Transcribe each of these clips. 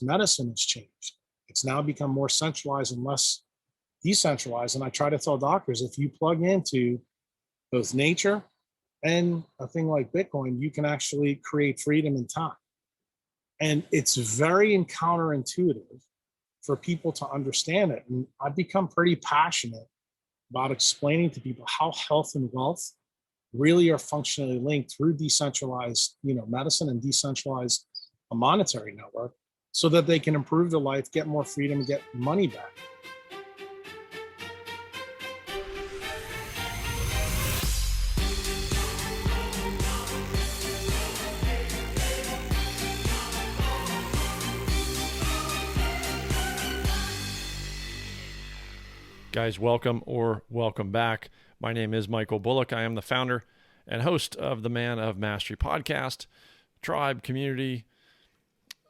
medicine has changed. It's now become more centralized and less decentralized. And I try to tell doctors, if you plug into both nature and a thing like Bitcoin, you can actually create freedom in time. And it's very counterintuitive for people to understand it. And I've become pretty passionate about explaining to people how health and wealth really are functionally linked through decentralized, medicine and decentralized a monetary network, so that they can improve their life, get more freedom, get money back. Guys, welcome or welcome back. My name is Michael Bullock. I am the founder and host of the Man of Mastery podcast, tribe, community,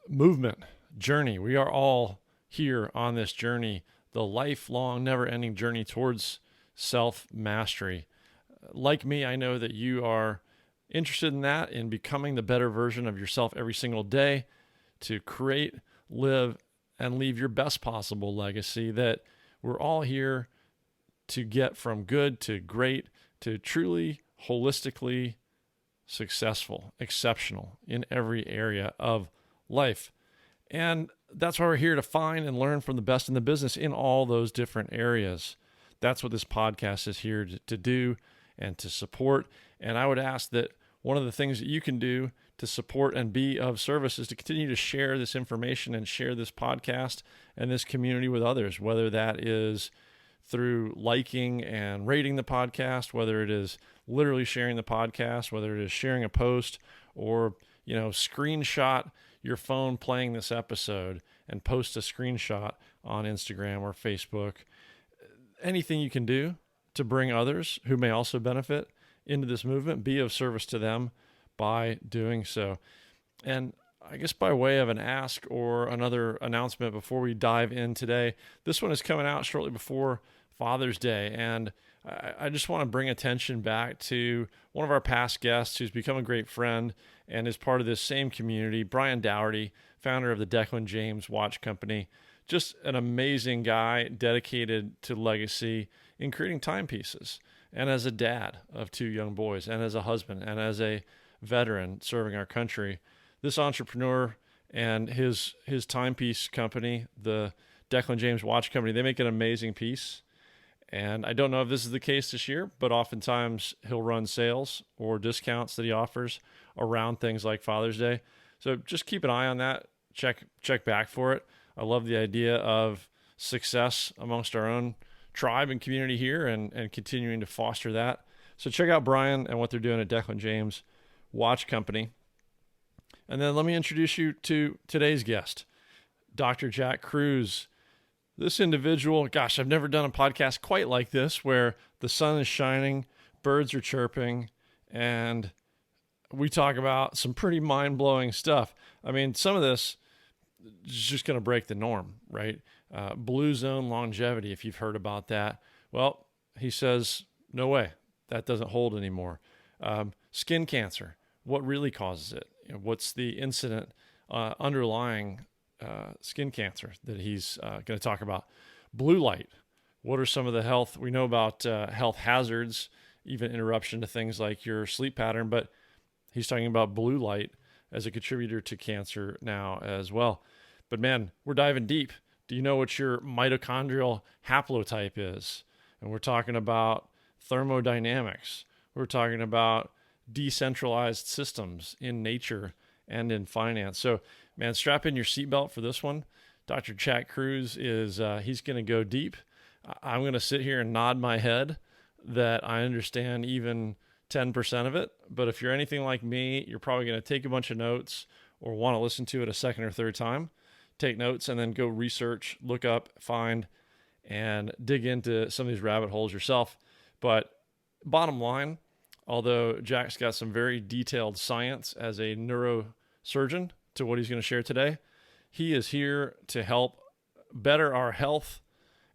movement, journey. We are all here on this journey, the lifelong, never-ending journey towards self-mastery. Like me, I know that you are interested in that, in becoming the better version of yourself every single day to create, live, and leave your best possible legacy, that we're all here to get from good to great to truly holistically successful, exceptional in every area of life. And that's why we're here, to find and learn from the best in the business in all those different areas. That's what this podcast is here to do and to support. And I would ask that one of the things that you can do to support and be of service is to continue to share this information and share this podcast and this community with others, whether that is through liking and rating the podcast, whether it is literally sharing the podcast, whether it is sharing a post, or, screenshot your phone playing this episode and post a screenshot on Instagram or Facebook. Anything you can do to bring others who may also benefit into this movement, be of service to them by doing so. And I guess by way of an ask or another announcement before we dive in today, this one is coming out shortly before Father's Day. And I just want to bring attention back to one of our past guests who's become a great friend and is part of this same community, Brian Dougherty, founder of the Declan James Watch Company. Just an amazing guy, dedicated to legacy in creating timepieces. And as a dad of two young boys, and as a husband, and as a veteran serving our country, this entrepreneur and his timepiece company, the Declan James Watch Company, they make an amazing piece. And I don't know if this is the case this year, but oftentimes he'll run sales or discounts that he offers around things like Father's Day. So just keep an eye on that. Check back for it. I love the idea of success amongst our own tribe and community here, and continuing to foster that. So check out Brian and what they're doing at Declan James Watch Company. And then let me introduce you to today's guest, Dr. Jack Kruse. This individual, gosh, I've never done a podcast quite like this, where the sun is shining, birds are chirping, and we talk about some pretty mind-blowing stuff. I mean, some of this is just going to break the norm, right? Blue zone longevity, if you've heard about that. Well, he says, no way, that doesn't hold anymore. Skin cancer, what really causes it? What's the incident underlying skin cancer that he's going to talk about? Blue light, what are some of the health? We know about health hazards, even interruption to things like your sleep pattern, but he's talking about blue light as a contributor to cancer now as well. But man, we're diving deep. Do you know what your mitochondrial haplotype is? And we're talking about thermodynamics. We're talking about decentralized systems in nature and in finance. So, man, strap in your seatbelt for this one. Dr. Jack Kruse is, he's going to go deep. I'm going to sit here and nod my head that I understand even 10% of it. But if you're anything like me, you're probably going to take a bunch of notes or want to listen to it a second or third time. Take notes and then go research, look up, find, and dig into some of these rabbit holes yourself. But bottom line, although Jack's got some very detailed science as a neurosurgeon to what he's going to share today, he is here to help better our health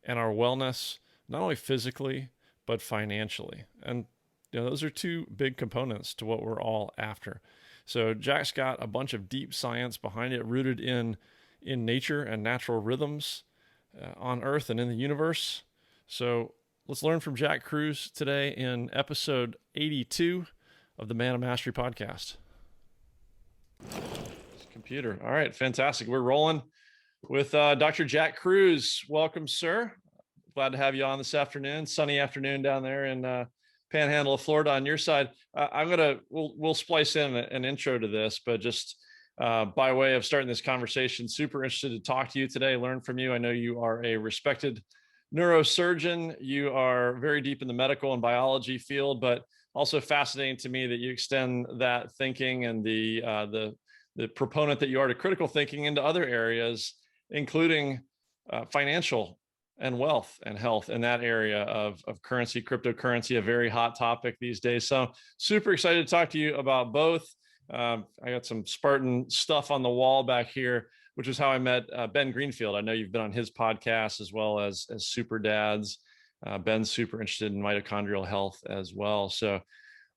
and our wellness, not only physically, but financially. And those are two big components to what we're all after. So Jack's got a bunch of deep science behind it, rooted in in nature and natural rhythms on Earth and in the universe. So let's learn from Jack Kruse today in episode 82 of the Man of Mastery podcast. Computer. All right, fantastic. We're rolling with Dr. Jack Kruse. Welcome, sir. Glad to have you on this afternoon. Sunny afternoon down there in Panhandle of Florida on your side. We'll splice in an intro to this, but just by way of starting this conversation, super interested to talk to you today, learn from you. I know you are a respected neurosurgeon. You are very deep in the medical and biology field, but also fascinating to me that you extend that thinking and the proponent that you are to critical thinking into other areas, including financial and wealth and health in that area of currency, cryptocurrency, a very hot topic these days. So super excited to talk to you about both. I got some Spartan stuff on the wall back here, which is how I met Ben Greenfield. I know you've been on his podcast as well as Super Dads. Ben's super interested in mitochondrial health as well. So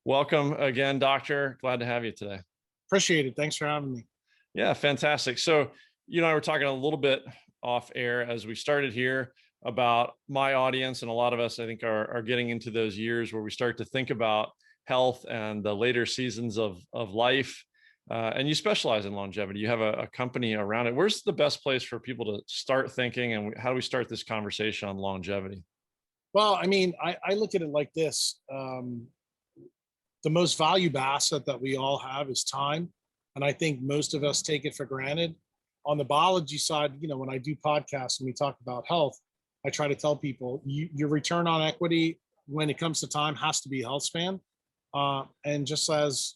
welcome again, Doctor. Glad to have you today. Appreciate it. Thanks for having me. Yeah, fantastic. So you and I were talking a little bit off air as we started here about my audience, and a lot of us, I think, are getting into those years where we start to think about health and the later seasons of life. And you specialize in longevity. You have a company around it. Where's the best place for people to start thinking, and how do we start this conversation on longevity? Well, I mean, I look at it like this. The most valuable asset that we all have is time. And I think most of us take it for granted. On the biology side, when I do podcasts and we talk about health, I try to tell people your return on equity when it comes to time has to be health span. And just as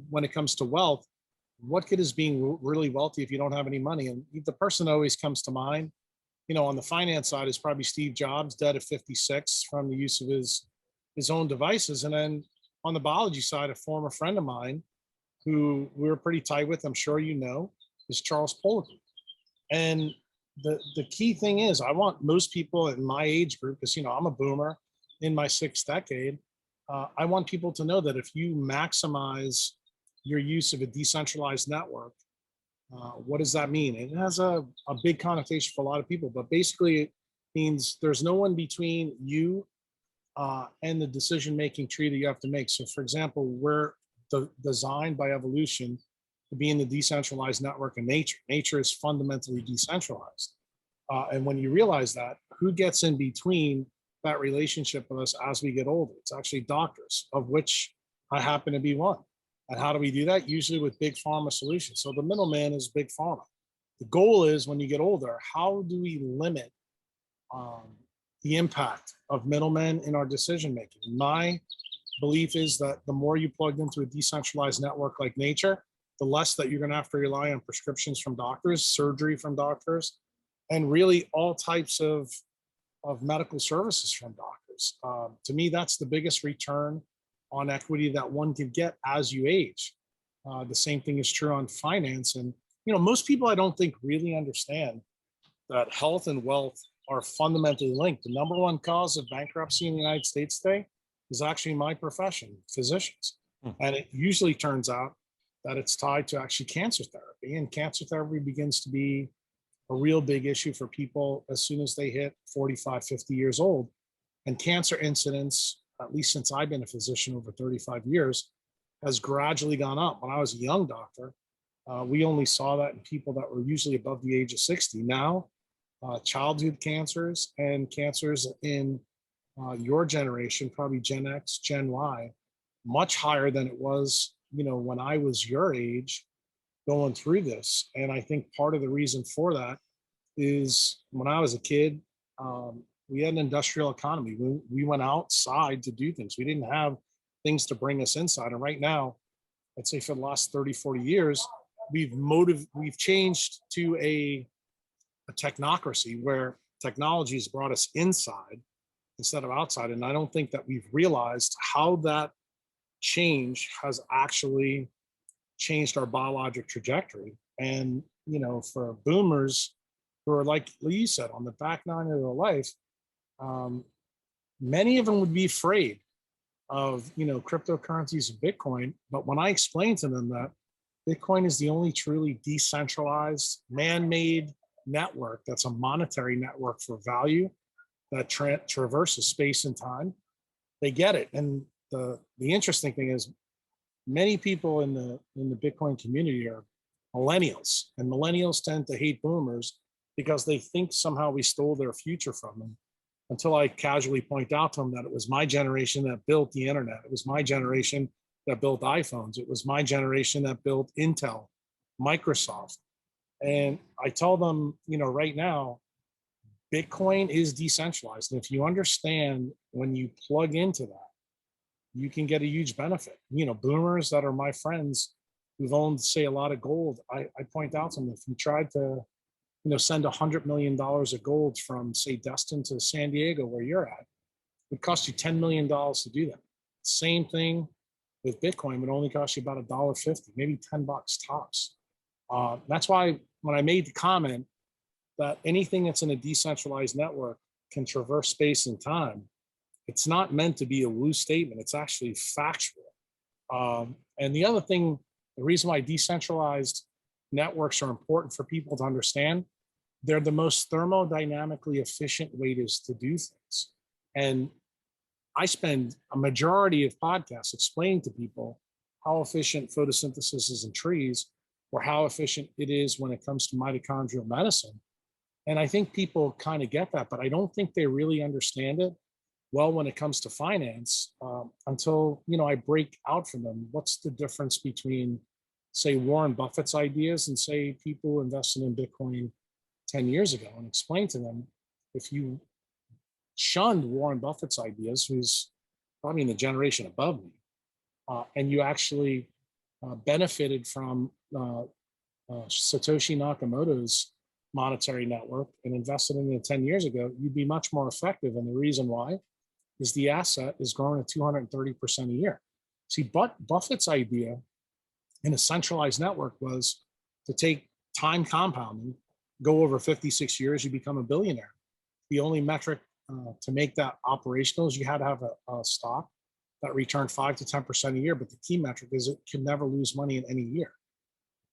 when it comes to wealth, what good is being really wealthy if you don't have any money? And the person that always comes to mind, on the finance side is probably Steve Jobs, dead at 56 from the use of his own devices. And then on the biology side, a former friend of mine who we were pretty tight with, I'm sure you know, is Charles Poliquin. And the key thing is I want most people in my age group, because, I'm a boomer in my sixth decade. I want people to know that if you maximize your use of a decentralized network, what does that mean? It has a big connotation for a lot of people, but basically it means there's no one between you and the decision-making tree that you have to make. So for example, we're designed by evolution to be in the decentralized network of nature. Nature is fundamentally decentralized. And when you realize that, who gets in between that relationship with us as we get older? It's actually doctors, of which I happen to be one. And how do we do that? Usually with big pharma solutions. So the middleman is big pharma. The goal is when you get older, how do we limit the impact of middlemen in our decision making? My belief is that the more you plug into a decentralized network like nature, the less that you're going to have to rely on prescriptions from doctors, surgery from doctors, and really all types of medical services from doctors. To me, that's the biggest return on equity that one can get as you age. The same thing is true on finance. And, most people I don't think really understand that health and wealth are fundamentally linked. The number one cause of bankruptcy in the United States today is actually my profession, physicians. And it usually turns out that it's tied to actually cancer therapy. And cancer therapy begins to be a real big issue for people as soon as they hit 45, 50 years old. And cancer incidence, at least since I've been a physician over 35 years, has gradually gone up. When I was a young doctor, we only saw that in people that were usually above the age of 60. Now, childhood cancers and cancers in your generation, probably Gen X, Gen Y, much higher than it was, when I was your age going through this. And I think part of the reason for that is when I was a kid, we had an industrial economy. We went outside to do things. We didn't have things to bring us inside. And right now, I'd say for the last 30, 40 years, we've changed to a technocracy where technology has brought us inside instead of outside. And I don't think that we've realized how that change has actually changed our biologic trajectory. And, for boomers who are, like you said, on the back nine of their life, many of them would be afraid of, cryptocurrencies and Bitcoin. But when I explain to them that Bitcoin is the only truly decentralized, man-made network that's a monetary network for value that traverses space and time, they get it. And the interesting thing is many people in the Bitcoin community are millennials, and millennials tend to hate boomers because they think somehow we stole their future from them. Until I casually point out to them that it was my generation that built the internet. It was my generation that built iPhones. It was my generation that built Intel, Microsoft. And I tell them, right now, Bitcoin is decentralized. And if you understand when you plug into that, you can get a huge benefit. Boomers that are my friends who've owned, say, a lot of gold, I point out to them, if you tried to, send $100 million of gold from, say, Destin to San Diego, where you're at, it would cost you $10 million to do that. Same thing with Bitcoin would only cost you about $1.50, maybe $10 tops. That's why when I made the comment that anything that's in a decentralized network can traverse space and time, it's not meant to be a woo statement. It's actually factual. And the other thing, the reason why decentralized networks are important for people to understand, they're the most thermodynamically efficient ways to do things. And I spend a majority of podcasts explaining to people how efficient photosynthesis is in trees, or how efficient it is when it comes to mitochondrial medicine. And I think people kind of get that, but I don't think they really understand it well when it comes to finance, until I break out for them what's the difference between, say, Warren Buffett's ideas and, say, people who invested in Bitcoin 10 years ago, and explain to them, if you shunned Warren Buffett's ideas, who's probably in the generation above me, and you actually benefited from Satoshi Nakamoto's monetary network and invested in it 10 years ago, you'd be much more effective. And the reason why is the asset is growing at 230% a year. See, but Buffett's idea in a centralized network was to take time compounding, go over 56 years, you become a billionaire. The only metric to make that operational is you had to have a stock that returned 5 to 10% a year. But the key metric is it can never lose money in any year.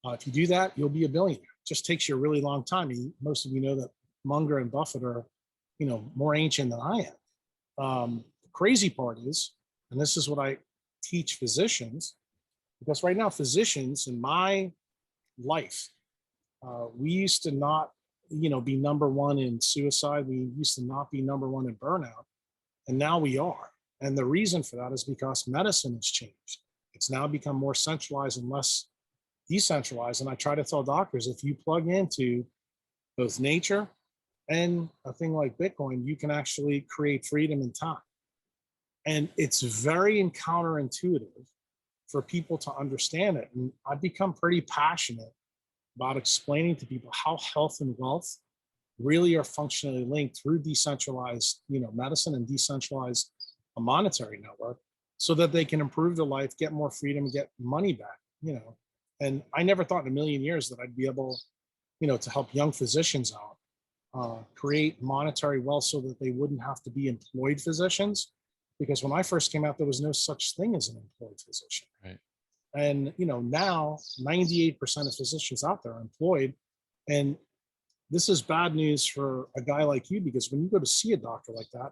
If you do that, you'll be a billionaire. It just takes you a really long time. Most of you know that Munger and Buffett are, more ancient than I am. The crazy part is, and this is what I teach physicians, because right now physicians in my life, we used to not, be number one in suicide. We used to not be number one in burnout, and now we are. And the reason for that is because medicine has changed. It's now become more centralized and less decentralized. And I try to tell doctors, if you plug into both nature and a thing like Bitcoin, you can actually create freedom in time. And it's very counterintuitive for people to understand it. And I've become pretty passionate about explaining to people how health and wealth really are functionally linked through decentralized, medicine and decentralized a monetary network, so that they can improve their life, get more freedom, get money back, And I never thought in a million years that I'd be able, to help young physicians out, create monetary wealth so that they wouldn't have to be employed physicians. Because when I first came out, there was no such thing as an employed physician. Right. And, now 98% of physicians out there are employed. And this is bad news for a guy like you, because when you go to see a doctor like that,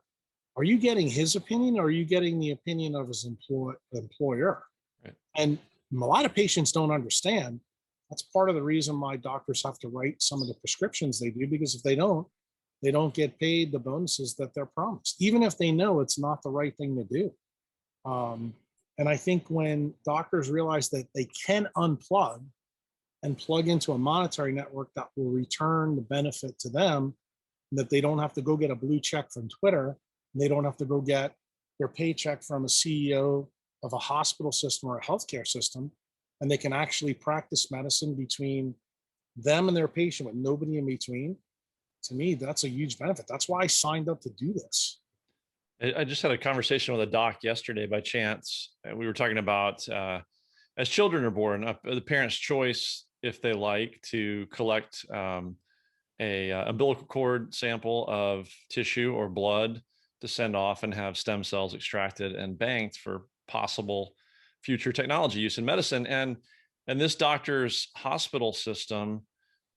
are you getting his opinion, or are you getting the opinion of his employer? Right. And a lot of patients don't understand. That's part of the reason why doctors have to write some of the prescriptions they do, because if they don't get paid the bonuses that they're promised, even if they know it's not the right thing to do. And I think when doctors realize that they can unplug and plug into a monetary network that will return the benefit to them, that they don't have to go get a blue check from Twitter, they don't have to go get their paycheck from a CEO of a hospital system or a healthcare system, and they can actually practice medicine between them and their patient with nobody in between. To me, that's a huge benefit. That's why I signed up to do this. I just had a conversation with a doc yesterday by chance, and we were talking about as children are born, the parent's choice, if they like, to collect a umbilical cord sample of tissue or blood to send off and have stem cells extracted and banked for possible future technology use in medicine. And this doctor's hospital system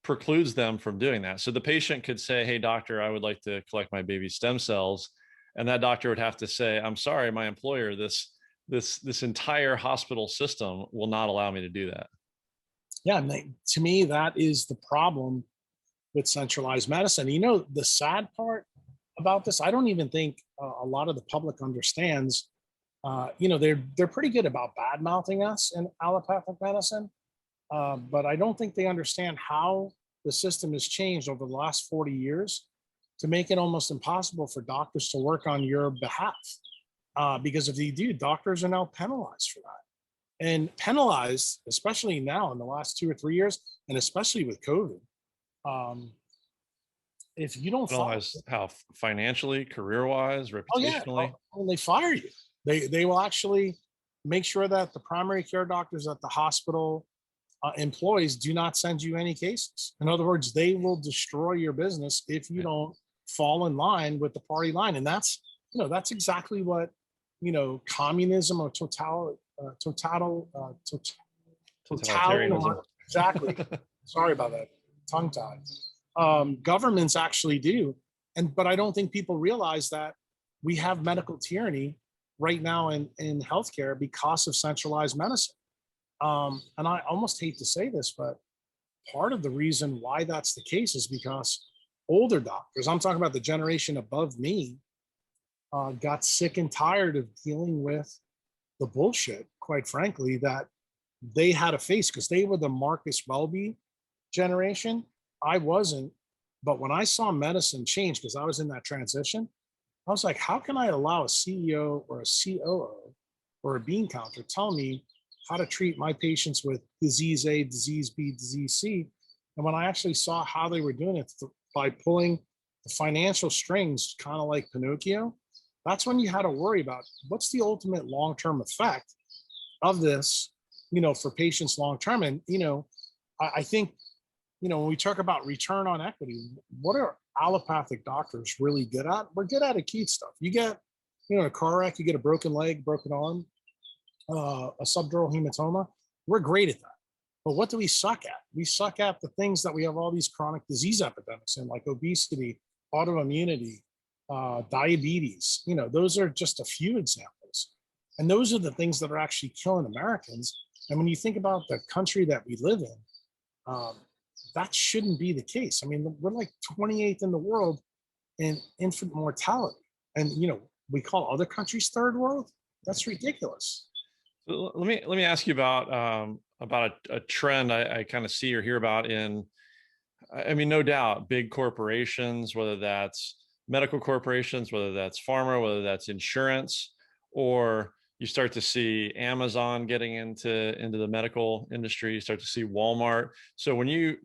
precludes them from doing that. So the patient could say, hey, doctor, I would like to collect my baby's stem cells. And that doctor would have to say, I'm sorry, my employer, this entire hospital system will not allow me to do that. Yeah. And to me, that is the problem with centralized medicine. You know, the sad part about this, I don't even think a lot of the public understands. You know, they're pretty good about bad mouthing us in allopathic medicine, but I don't think they understand how the system has changed over the last 40 years to make it almost impossible for doctors to work on your behalf. Because if they do, doctors are now penalized for that. And penalized, especially now in the last 2 or 3 years, and especially with COVID. If you don't follow, How financially, career-wise, oh yeah, reputationally, when they fire you, they will actually make sure that the primary care doctors at the hospital employees do not send you any cases. In other words, they will destroy your business if you don't fall in line with the party line. And that's, you know, that's exactly what, you know, communism or totalitarianism. Exactly. Sorry about that, tongue tied. Governments actually do. But I don't think people realize that we have medical tyranny right now in healthcare because of centralized medicine. And I almost hate to say this, but part of the reason why that's the case is because older doctors, I'm talking about the generation above me, got sick and tired of dealing with the bullshit, quite frankly, that they had to face because they were the Marcus Welby generation. I wasn't. But when I saw medicine change, because I was in that transition, I was like, how can I allow a CEO or a COO or a bean counter tell me how to treat my patients with disease A, disease B, disease C? And when I actually saw how they were doing it by pulling the financial strings, kind of like Pinocchio, that's when you had to worry about what's the ultimate long-term effect of this, you know, for patients long-term. And, you know, I think, you know, when we talk about return on equity, what are allopathic doctors really good at? We're good at acute stuff. You get, you know, a car wreck, you get a broken leg, broken arm, a subdural hematoma. We're great at that. But what do we suck at? We suck at the things that we have all these chronic disease epidemics in, like obesity, autoimmunity, diabetes. You know, those are just a few examples. And those are the things that are actually killing Americans. And when you think about the country that we live in, that shouldn't be the case. I mean, we're like 28th in the world in infant mortality. And, you know, we call other countries third world. That's ridiculous. So let me ask you about a trend I kind of see or hear about in, I mean, no doubt, big corporations, whether that's medical corporations, whether that's pharma, whether that's insurance, or you start to see Amazon getting into the medical industry. You start to see Walmart. So when you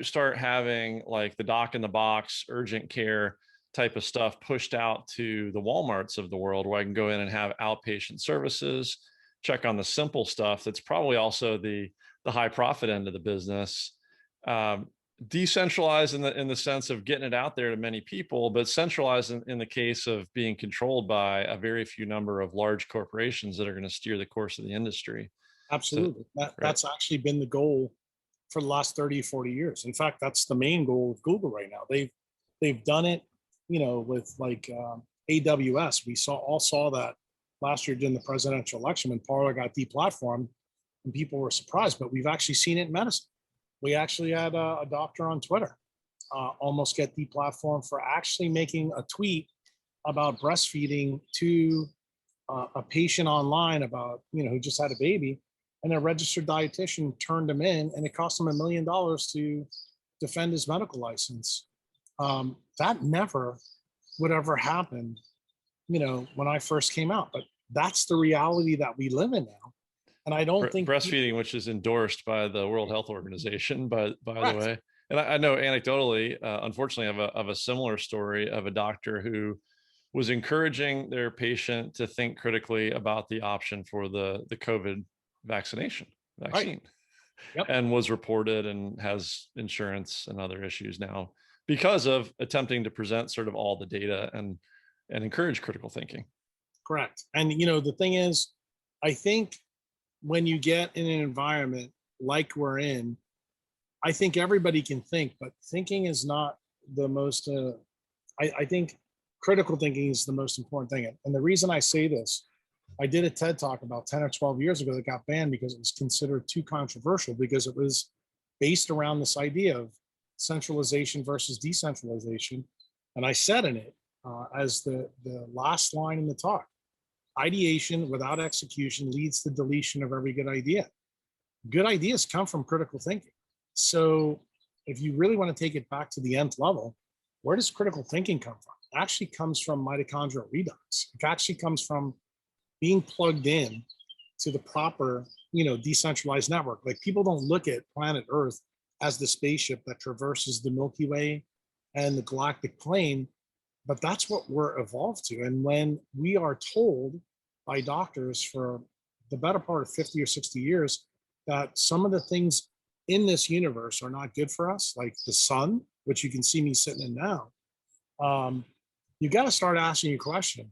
start having like the doc in the box, urgent care type of stuff pushed out to the Walmarts of the world, where I can go in and have outpatient services, check on the simple stuff, that's probably also the high profit end of the business. Decentralized in the sense of getting it out there to many people, but centralized in the case of being controlled by a very few number of large corporations that are going to steer the course of the industry. Absolutely. So, that's actually been the goal for the last 30, 40 years. In fact, that's the main goal of Google right now. They've done it, you know, with like AWS. We all saw that last year during the presidential election when Parler got deplatformed, and people were surprised. But we've actually seen it in medicine. We actually had a doctor on Twitter almost get deplatformed for actually making a tweet about breastfeeding to a patient online about, you know, who just had a baby, and a registered dietitian turned him in, and it cost him $1 million to defend his medical license. That never would ever happen, you know, when I first came out. But that's the reality that we live in now. And I don't think breastfeeding, which is endorsed by the World Health Organization, but by the way, and I know anecdotally, unfortunately, of a similar story of a doctor who was encouraging their patient to think critically about the option for the COVID vaccine, right. Yep. and was reported and has insurance and other issues now because of attempting to present sort of all the data and encourage critical thinking. Correct. And, you know, the thing is, I think when you get in an environment like we're in, I think everybody can think, but thinking is not the most, I think critical thinking is the most important thing. And the reason I say this, I did a TED talk about 10 or 12 years ago that got banned because it was considered too controversial, because it was based around this idea of centralization versus decentralization. And I said in it, as the last line in the talk, ideation without execution leads to deletion of every good idea. Good ideas come from critical thinking. So if you really want to take it back to the nth level, where does critical thinking come from? It actually comes from mitochondrial redox. It actually comes from being plugged in to the proper, decentralized network. Like, people don't look at planet Earth as the spaceship that traverses the Milky Way and the galactic plane, but that's what we're evolved to. And when we are told by doctors for the better part of 50 or 60 years that some of the things in this universe are not good for us, like the sun, which you can see me sitting in now, you got to start asking your question,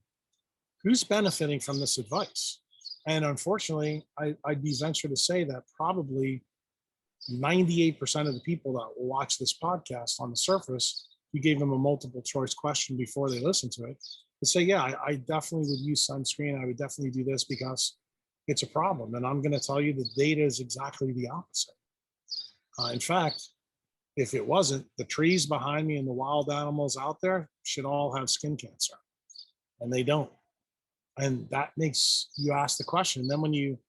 who's benefiting from this advice? And unfortunately, I'd be venture to say that probably 98% of the people that will watch this podcast on the surface, you gave them a multiple choice question before they listen to it, to say, yeah, I definitely would use sunscreen. I would definitely do this because it's a problem. And I'm going to tell you the data is exactly the opposite. In fact, if it wasn't, the trees behind me and the wild animals out there should all have skin cancer, and they don't. And that makes you ask the question. And then when you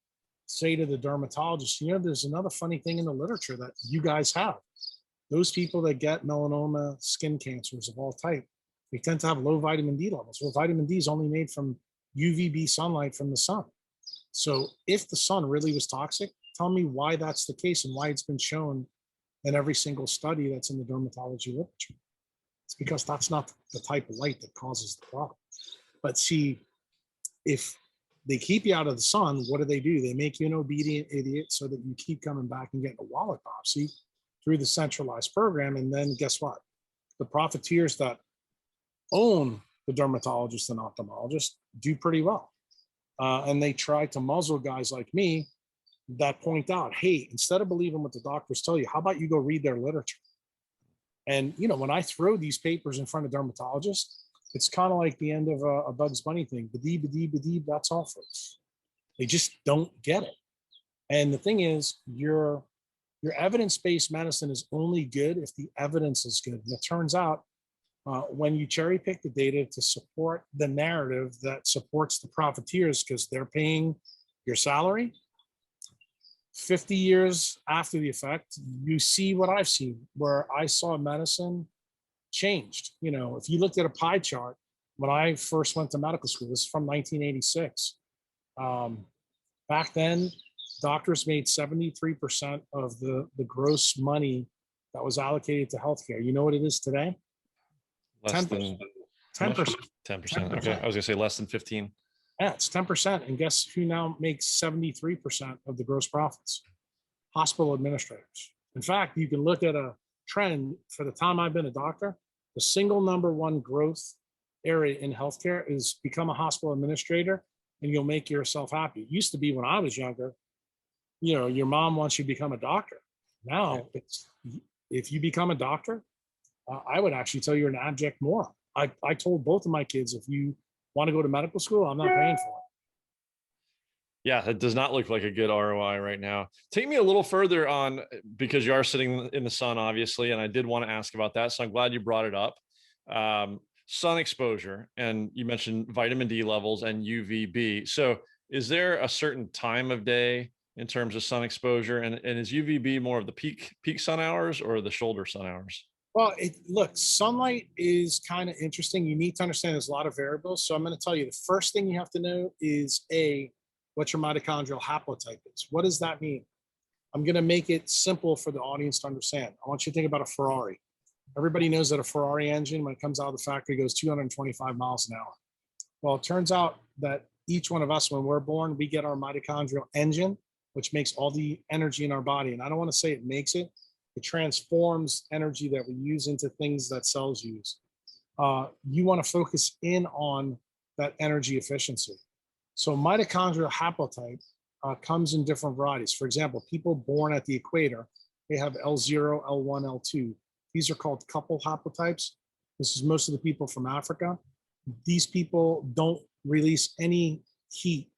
say to the dermatologist, there's another funny thing in the literature that you guys have. Those people that get melanoma, skin cancers of all type, they tend to have low vitamin D levels. Well, vitamin D is only made from UVB sunlight from the sun. So if the sun really was toxic, tell me why that's the case and why it's been shown in every single study that's in the dermatology literature. It's because that's not the type of light that causes the problem. But see, if they keep you out of the sun, what do? They make you an obedient idiot so that you keep coming back and getting a wallet biopsy through the centralized program. And then guess what? The profiteers that own the dermatologist and ophthalmologist do pretty well. And they try to muzzle guys like me that point out, hey, instead of believing what the doctors tell you, how about you go read their literature? And, when I throw these papers in front of dermatologists, it's kind of like the end of a Bugs Bunny thing. Badee, badee, badee, that's all, folks. They just don't get it. And the thing is, your evidence-based medicine is only good if the evidence is good. And it turns out when you cherry pick the data to support the narrative that supports the profiteers because they're paying your salary, 50 years after the effect, you see what I've seen, where I saw medicine changed. If you looked at a pie chart, when I first went to medical school, this is from 1986. Back then, doctors made 73% of the gross money that was allocated to healthcare. You know what it is today? Less 10%. 10%. 10%. Okay. I was gonna say less than 15. Yeah, it's 10%. And guess who now makes 73% of the gross profits? Hospital administrators. In fact, you can look at a trend for the time I've been a doctor. The single number one growth area in healthcare is become a hospital administrator and you'll make yourself happy. It used to be when I was younger, your mom wants you to become a doctor. Now, if you become a doctor, I would actually tell you're an abject moron. I told both of my kids, if you want to go to medical school, I'm not paying for it. Yeah, it does not look like a good ROI right now. Take me a little further on, because you are sitting in the sun, obviously, and I did want to ask about that. So I'm glad you brought it up. Sun exposure, and you mentioned vitamin D levels and UVB. So is there a certain time of day in terms of sun exposure? And is UVB more of the peak sun hours or the shoulder sun hours? Well, look, sunlight is kind of interesting. You need to understand there's a lot of variables. So I'm going to tell you, the first thing you have to know is what your mitochondrial haplotype is. What does that mean? I'm going to make it simple for the audience to understand. I want you to think about a Ferrari. Everybody knows that a Ferrari engine, when it comes out of the factory, goes 225 miles an hour. Well, it turns out that each one of us, when we're born, we get our mitochondrial engine, which makes all the energy in our body. And I don't want to say it makes it. It transforms energy that we use into things that cells use. You want to focus in on that energy efficiency. So mitochondrial haplotype comes in different varieties. For example, people born at the equator they have L0, L1, L2. These are called couple haplotypes. This is most of the people from Africa. These people don't release any heat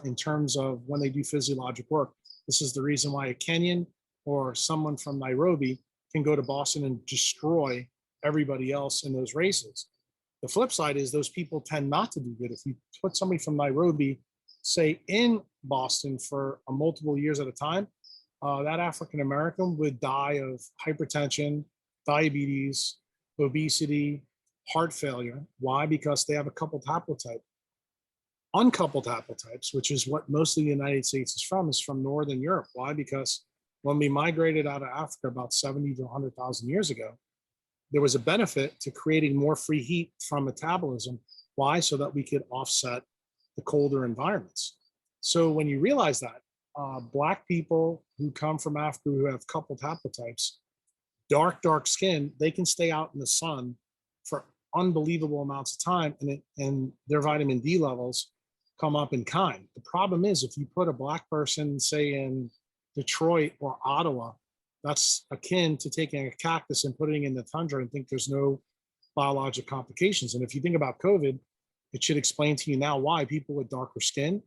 in terms of when they do physiologic work. This is the reason why a Kenyan or someone from Nairobi can go to Boston and destroy everybody else in those races. The flip side is those people tend not to do good. If you put somebody from Nairobi, say in Boston for multiple years at a time, that African American would die of hypertension, diabetes, obesity, heart failure. Why? Because they have a coupled haplotype. Uncoupled haplotypes, which is what most of the United States is from Northern Europe. Why? Because when we migrated out of Africa about 70 to 100,000 years ago, there was a benefit to creating more free heat from metabolism. Why? So that we could offset the colder environments. So when you realize that, Black people who come from Africa who have coupled haplotypes, dark skin, they can stay out in the sun for unbelievable amounts of time, and their vitamin D levels come up in kind. The problem is if you put a Black person, say in Detroit or Ottawa, that's akin to taking a cactus and putting it in the tundra and think there's no biologic complications. And if you think about COVID, it should explain to you now why people with darker skin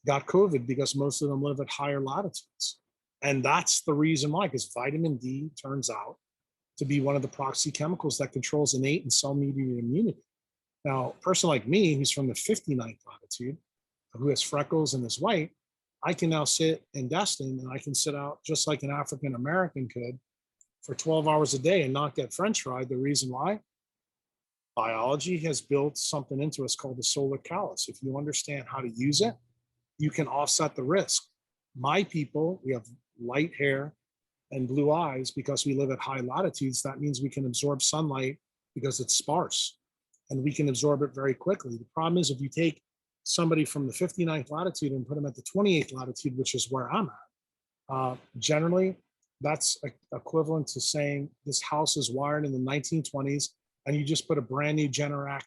got COVID, because most of them live at higher latitudes. And that's the reason why, because vitamin D turns out to be one of the proxy chemicals that controls innate and cell-mediated immunity. Now, a person like me, who's from the 59th latitude, who has freckles and is white, I can now sit in Destin and I can sit out just like an African American could for 12 hours a day and not get French fried. The reason why? Biology has built something into us called the solar callus. If you understand how to use it, you can offset the risk. My people, we have light hair and blue eyes because we live at high latitudes. That means we can absorb sunlight because it's sparse and we can absorb it very quickly. The problem is if you take somebody from the 59th latitude and put them at the 28th latitude, which is where I'm at, generally that's equivalent to saying this house is wired in the 1920s and you just put a brand new Generac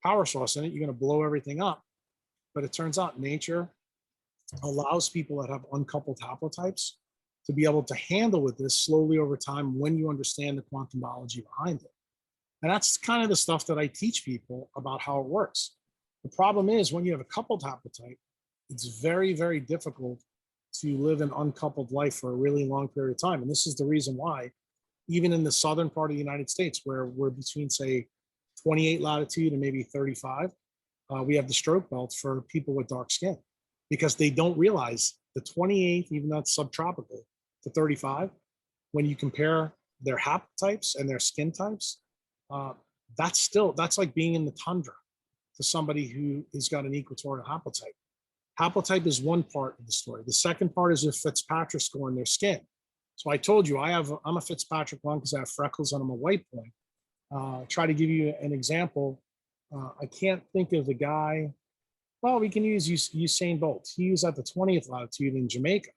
power source in it, you're going to blow everything up. But it turns out nature allows people that have uncoupled haplotypes to be able to handle with this slowly over time when you understand the quantum biology behind it. And that's kind of the stuff that I teach people about how it works. The problem is when you have a coupled haplotype, it's very, very difficult to live an uncoupled life for a really long period of time. And this is the reason why, even in the southern part of the United States, where we're between, say, 28 latitude and maybe 35, we have the stroke belt for people with dark skin because they don't realize the 28th, even though it's subtropical, to 35, when you compare their haplotypes and their skin types, that's like being in the tundra to somebody who has got an equatorial haplotype. Haplotype is one part of the story. The second part is a Fitzpatrick score in their skin. So I told you I'm a Fitzpatrick one because I have freckles and I'm a white point. Try to give you an example. I can't think of the guy. Well, we can use Usain Bolt. He was at the 20th latitude in Jamaica.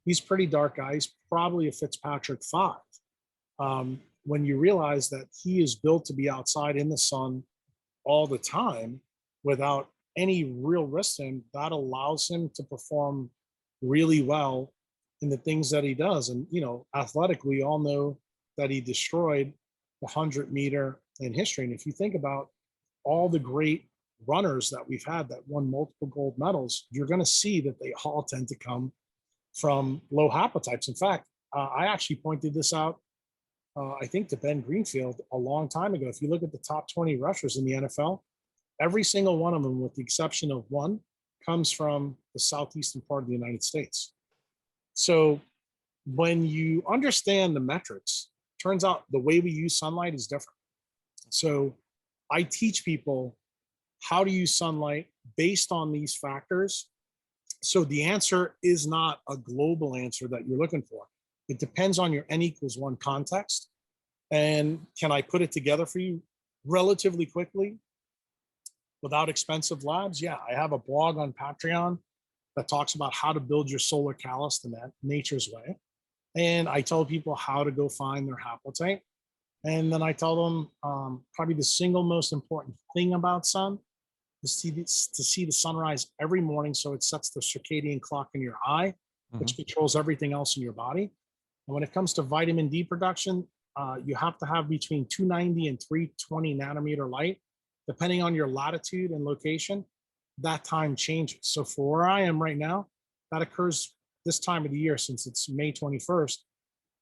He's pretty dark guy. He's probably a Fitzpatrick 5. When you realize that he is built to be outside in the sun all the time without any real risk to him, that allows him to perform really well in the things that he does. And, athletically, we all know that he destroyed the 100-meter in history. And if you think about all the great runners that we've had that won multiple gold medals, you're going to see that they all tend to come from low haplotypes. In fact, I actually pointed this out, I think, to Ben Greenfield a long time ago. If you look at the top 20 rushers in the NFL, every single one of them, with the exception of one, comes from the southeastern part of the United States. So when you understand the metrics, turns out the way we use sunlight is different. So I teach people how to use sunlight based on these factors. So the answer is not a global answer that you're looking for. It depends on your N=1 context. And can I put it together for you relatively quickly without expensive labs? Yeah, I have a blog on Patreon that talks about how to build your solar callus in nature's way. And I tell people how to go find their haplotype. And then I tell them probably the single most important thing about sun is to see the sunrise every morning, so it sets the circadian clock in your eye, which controls everything else in your body. And when it comes to vitamin D production, you have to have between 290 and 320 nanometer light. Depending on your latitude and location, that time changes. So for where I am right now, that occurs this time of the year, since it's May 21st,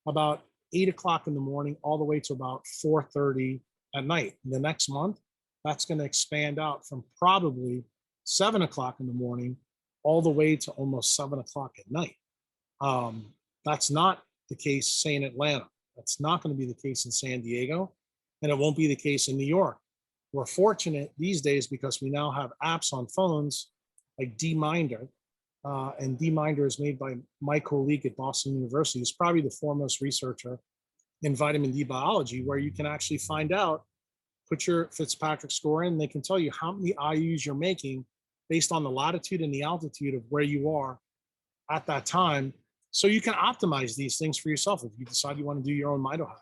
about 8 o'clock in the morning, all the way to about 4:30 at night. The next month, that's going to expand out from probably 7 o'clock in the morning all the way to almost 7 o'clock at night. That's not the case, say, in Atlanta. That's not going to be the case in San Diego, and it won't be the case in New York. We're fortunate these days because we now have apps on phones like DMinder, and DMinder is made by my colleague at Boston University. He's probably the foremost researcher in vitamin D biology, where you can actually find out, put your Fitzpatrick score in, and they can tell you how many IUs you're making based on the latitude and the altitude of where you are at that time. So you can optimize these things for yourself if you decide you want to do your own mito hack.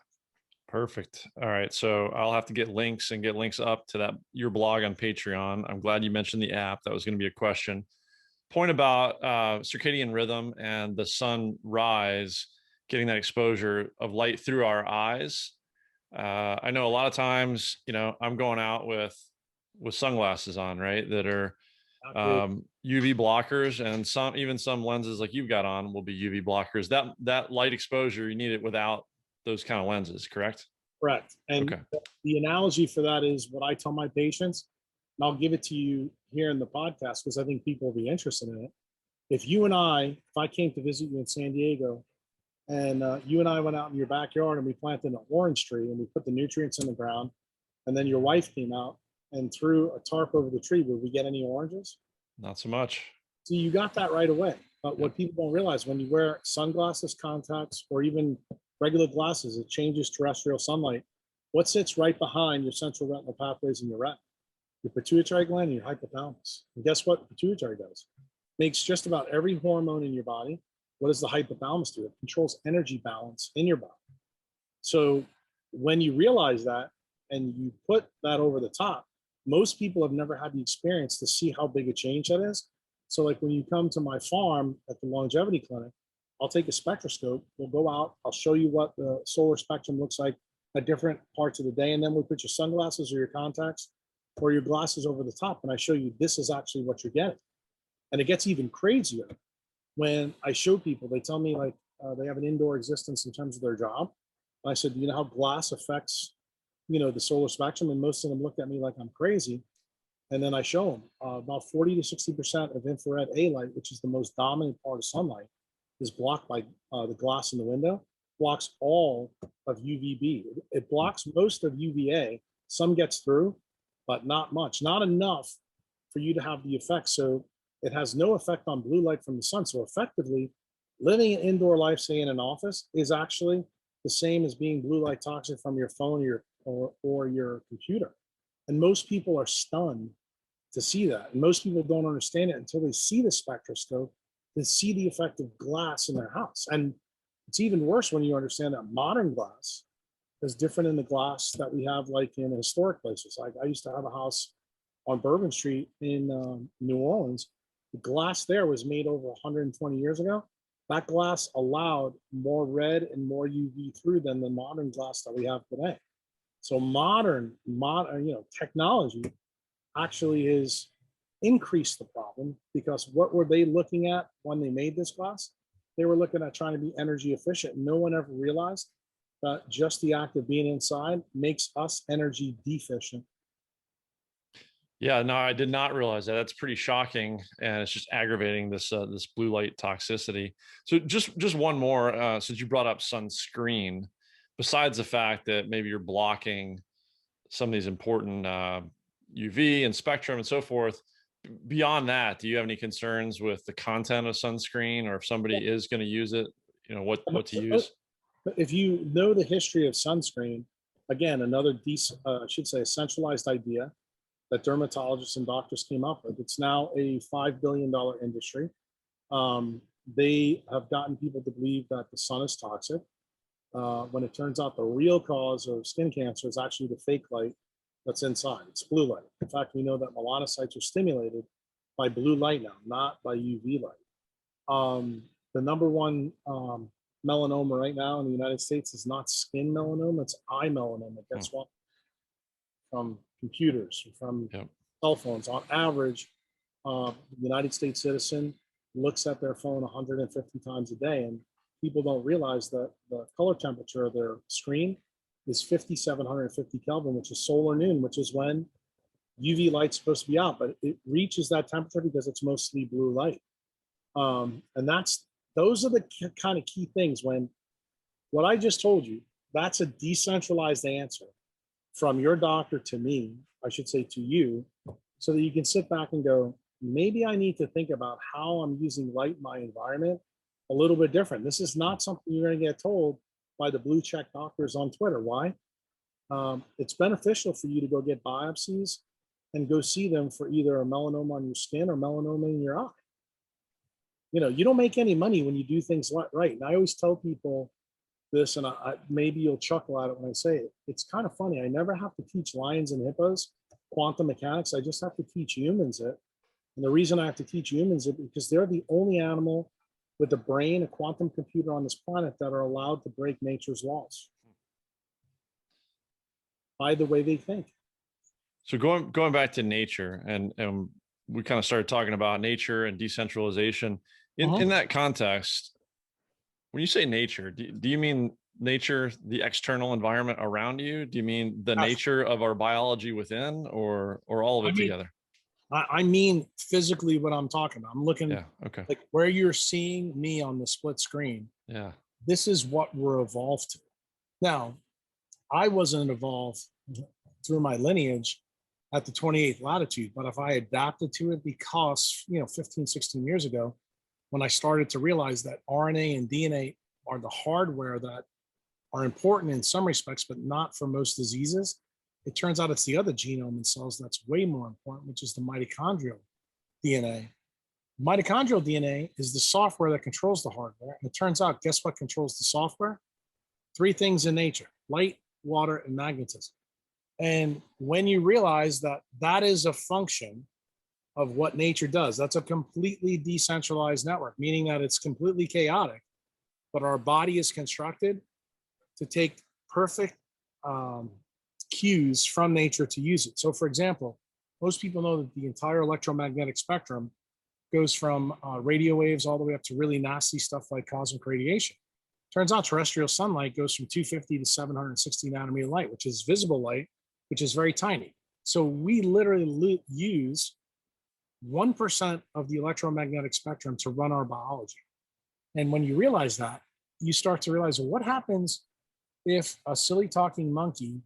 Perfect. All right. So I'll have to get links up to that, your blog on Patreon. I'm glad you mentioned the app. That was going to be a question. Point about circadian rhythm and the sunrise, getting that exposure of light through our eyes. I know a lot of times, I'm going out with sunglasses on, right, that are UV blockers, and some lenses like you've got on will be UV blockers. That light exposure, you need it without those kind of lenses, correct? Correct. And okay. The analogy for that is what I tell my patients, and I'll give it to you here in the podcast because I think people will be interested in it. If I came to visit you in San Diego, and you and I went out in your backyard and we planted an orange tree and we put the nutrients in the ground, and then your wife came out and threw a tarp over the tree, would we get any oranges? Not so much. So you got that right away. But what people don't realize, when you wear sunglasses, contacts, or even regular glasses, it changes terrestrial sunlight. What sits right behind your central retinal pathways in your retina? Your pituitary gland and your hypothalamus. And guess what the pituitary does? Makes just about every hormone in your body. What does the hypothalamus do? It controls energy balance in your body. So when you realize that and you put that over the top, most people have never had the experience to see how big a change that is. So like when you come to my farm at the longevity clinic, I'll take a spectroscope, we'll go out, I'll show you what the solar spectrum looks like at different parts of the day. And then we'll put your sunglasses or your contacts or your glasses over the top. And I show you, this is actually what you're getting. And it gets even crazier. When I show people, they tell me like they have an indoor existence in terms of their job. And I said, you know how glass affects, the solar spectrum? And most of them looked at me like I'm crazy. And then I show them about 40 to 60% of infrared A light, which is the most dominant part of sunlight, is blocked by the glass in the window, blocks all of UVB. It blocks most of UVA. Some gets through, but not much, not enough for you to have the effect. So it has no effect on blue light from the sun. So effectively, living an indoor life, say in an office, is actually the same as being blue light toxic from your phone or your computer. And most people are stunned to see that. And most people don't understand it until they see the spectroscope and see the effect of glass in their house. And it's even worse when you understand that modern glass is different in the glass that we have like in historic places. Like I used to have a house on Bourbon Street in New Orleans. The glass there was made over 120 years ago. That glass allowed more red and more UV through than the modern glass that we have today. So modern technology actually has increased the problem, because what were they looking at when they made this glass? They were looking at trying to be energy efficient. No one ever realized that just the act of being inside makes us energy deficient. Yeah, no, I did not realize that. That's pretty shocking, and it's just aggravating this this blue light toxicity. So just one more, since you brought up sunscreen. Besides the fact that maybe you're blocking some of these important UV and spectrum and so forth, beyond that, do you have any concerns with the content of sunscreen, or if somebody is going to use it, what to use? If you know the history of sunscreen, again, another I should say a centralized idea that dermatologists and doctors came up with. It's now a $5 billion industry. They have gotten people to believe that the sun is toxic, when it turns out the real cause of skin cancer is actually the fake light that's inside. It's blue light. In fact, we know that melanocytes are stimulated by blue light now, not by UV light. The number one melanoma right now in the United States is not skin melanoma, it's eye melanoma. That's what from computers, from Yep. cell phones. On average, the United States citizen looks at their phone 150 times a day, and people don't realize that the color temperature of their screen is 5,750 Kelvin, which is solar noon, which is when UV light's supposed to be out, but it reaches that temperature because it's mostly blue light. And those are the kind of key things. When what I just told you, that's a decentralized answer from your doctor to me, I should say to you, so that you can sit back and go, maybe I need to think about how I'm using light in my environment a little bit different. This is not something you're going to get told by the blue check doctors on Twitter. Why? It's beneficial for you to go get biopsies and go see them for either a melanoma on your skin or melanoma in your eye. You don't make any money when you do things right. And I always tell people this, and maybe you'll chuckle at it when I say it. It's kind of funny. I never have to teach lions and hippos quantum mechanics. I just have to teach humans it. And the reason I have to teach humans it because they're the only animal with a brain, a quantum computer on this planet that are allowed to break nature's laws by the way they think. So going back to nature, and we kind of started talking about nature and decentralization. In that context, when you say nature, do you mean nature, the external environment around you? Do you mean the nature of our biology within, or all of it together? I mean physically what I'm talking about. I'm looking like where you're seeing me on the split screen. Yeah. This is what we're evolved to. Now, I wasn't evolved through my lineage at the 28th latitude, but if I adapted to it because, 15, 16 years ago, when I started to realize that RNA and DNA are the hardware that are important in some respects, but not for most diseases, it turns out it's the other genome in cells that's way more important, which is the mitochondrial DNA. Mitochondrial DNA is the software that controls the hardware. And it turns out, guess what controls the software? Three things in nature: light, water, and magnetism. And when you realize that that is a function of what nature does, that's a completely decentralized network, meaning that it's completely chaotic, but our body is constructed to take perfect cues from nature to use it. So for example, most people know that the entire electromagnetic spectrum goes from radio waves all the way up to really nasty stuff like cosmic radiation. Turns out terrestrial sunlight goes from 250 to 760 nanometer light, which is visible light, which is very tiny. So we literally use 1% of the electromagnetic spectrum to run our biology. And when you realize that, you start to realize, well, what happens if a silly talking monkey,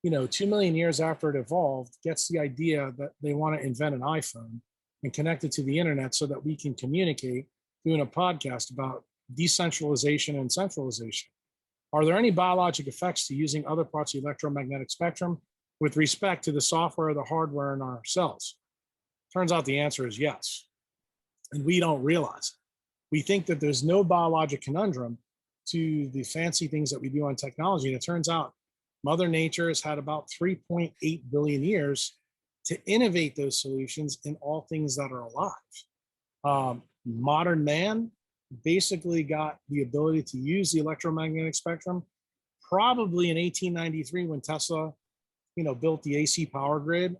2 million years after it evolved, gets the idea that they want to invent an iPhone and connect it to the internet so that we can communicate doing a podcast about decentralization and centralization? Are there any biologic effects to using other parts of the electromagnetic spectrum with respect to the software or the hardware in our cells? Turns out the answer is yes. And we don't realize it. We think that there's no biologic conundrum to the fancy things that we do on technology. And it turns out Mother Nature has had about 3.8 billion years to innovate those solutions in all things that are alive. Modern man basically got the ability to use the electromagnetic spectrum probably in 1893 when Tesla, built the AC power grid.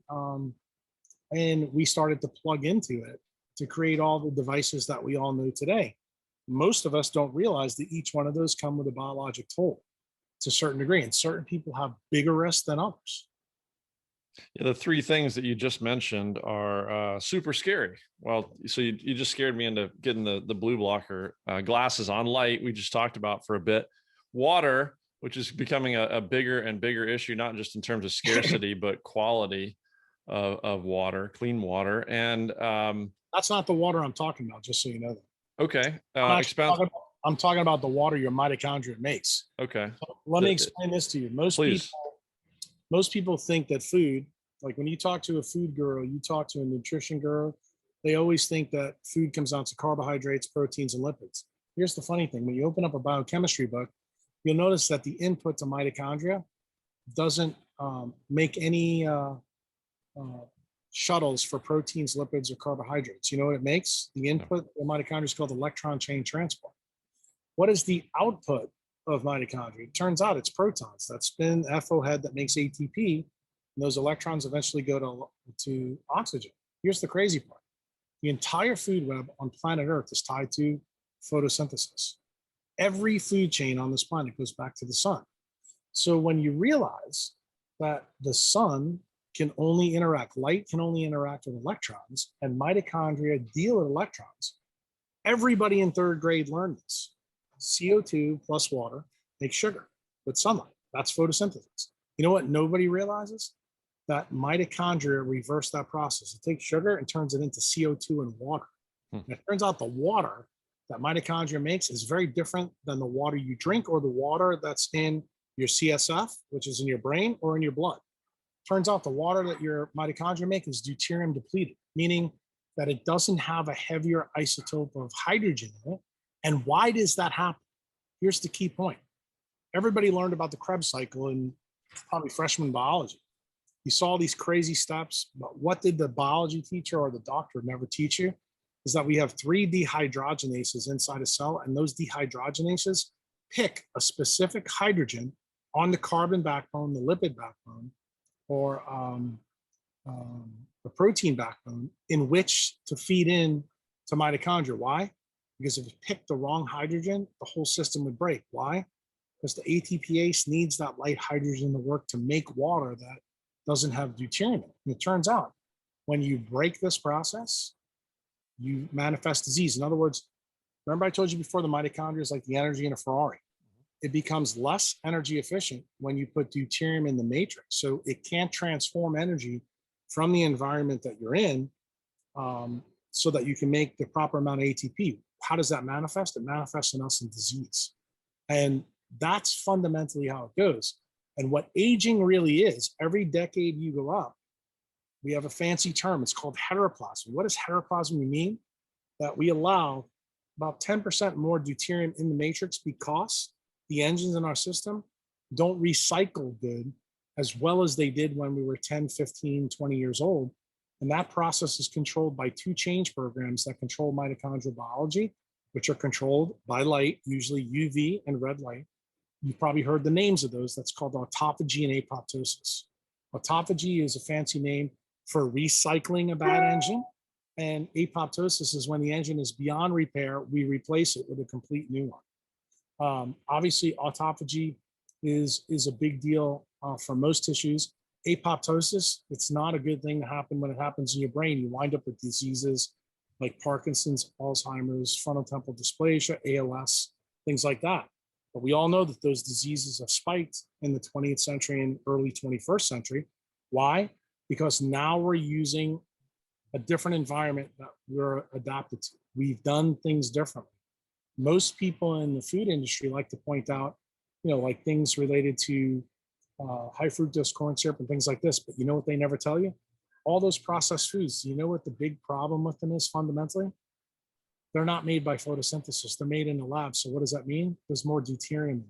And we started to plug into it to create all the devices that we all know today. Most of us don't realize that each one of those come with a biologic toll to a certain degree, and certain people have bigger risks than others. Yeah, the three things that you just mentioned are super scary. Well, so you just scared me into getting the blue blocker glasses on. Light, we just talked about for a bit. Water, which is becoming a bigger and bigger issue, not just in terms of scarcity, but quality of water, clean water. And that's not the water I'm talking about, just so you know that. Okay. I'm talking about the water your mitochondria makes. Okay. So let me explain this to you. Most people think that food, like when you talk to a food guru, you talk to a nutrition guru, they always think that food comes down to carbohydrates, proteins, and lipids. Here's the funny thing. When you open up a biochemistry book, you'll notice that the input to mitochondria doesn't make any shuttles for proteins, lipids, or carbohydrates. You know what it makes? The input to mitochondria is called electron chain transport. What is the output of mitochondria? It turns out it's protons. That spin FO head that makes ATP, and those electrons eventually go to oxygen. Here's the crazy part. The entire food web on planet Earth is tied to photosynthesis. Every food chain on this planet goes back to the sun. So when you realize that the sun can only interact, light can only interact with electrons, and mitochondria deal with electrons, everybody in third grade learned this. CO2 plus water makes sugar with sunlight. That's photosynthesis. You know what nobody realizes? That mitochondria reverse that process. It takes sugar and turns it into CO2 and water. And it turns out the water that mitochondria makes is very different than the water you drink or the water that's in your CSF, which is in your brain or in your blood. Turns out the water that your mitochondria make is deuterium depleted, meaning that it doesn't have a heavier isotope of hydrogen in it. And why does that happen? Here's the key point. Everybody learned about the Krebs cycle in probably freshman biology. You saw these crazy steps, but what did the biology teacher or the doctor never teach you? Is that we have 3 dehydrogenases inside a cell, and those dehydrogenases pick a specific hydrogen on the carbon backbone, the lipid backbone, or the protein backbone in which to feed in to mitochondria. Why? Because if it picked the wrong hydrogen, the whole system would break. Why? Because the ATPase needs that light hydrogen to work to make water that doesn't have deuterium in it. And it turns out when you break this process, you manifest disease. In other words, remember I told you before, the mitochondria is like the energy in a Ferrari. It becomes less energy efficient when you put deuterium in the matrix. So it can't transform energy from the environment that you're in so that you can make the proper amount of ATP. How does that manifest? It manifests in us in disease. And that's fundamentally how it goes. And what aging really is, every decade you go up, we have a fancy term. It's called heteroplasmy. What does heteroplasmy mean? That we allow about 10% more deuterium in the matrix because the engines in our system don't recycle good as well as they did when we were 10, 15, 20 years old. And that process is controlled by 2 change programs that control mitochondrial biology, which are controlled by light, usually UV and red light. You've probably heard the names of those. That's called autophagy and apoptosis. Autophagy is a fancy name for recycling a bad engine. And apoptosis is when the engine is beyond repair, we replace it with a complete new one. Obviously, autophagy is a big deal for most tissues. Apoptosis, it's not a good thing to happen when it happens in your brain. You wind up with diseases like Parkinson's, Alzheimer's, frontotemporal dysplasia, ALS, things like that. But we all know that those diseases have spiked in the 20th century and early 21st century. Why? Because now we're using a different environment that we're adapted to. We've done things differently. Most people in the food industry like to point out, like things related to high fructose corn syrup and things like this. But you know what they never tell you? All those processed foods, you know what the big problem with them is fundamentally? They're not made by photosynthesis. They're made in the lab. So what does that mean? There's more deuterium.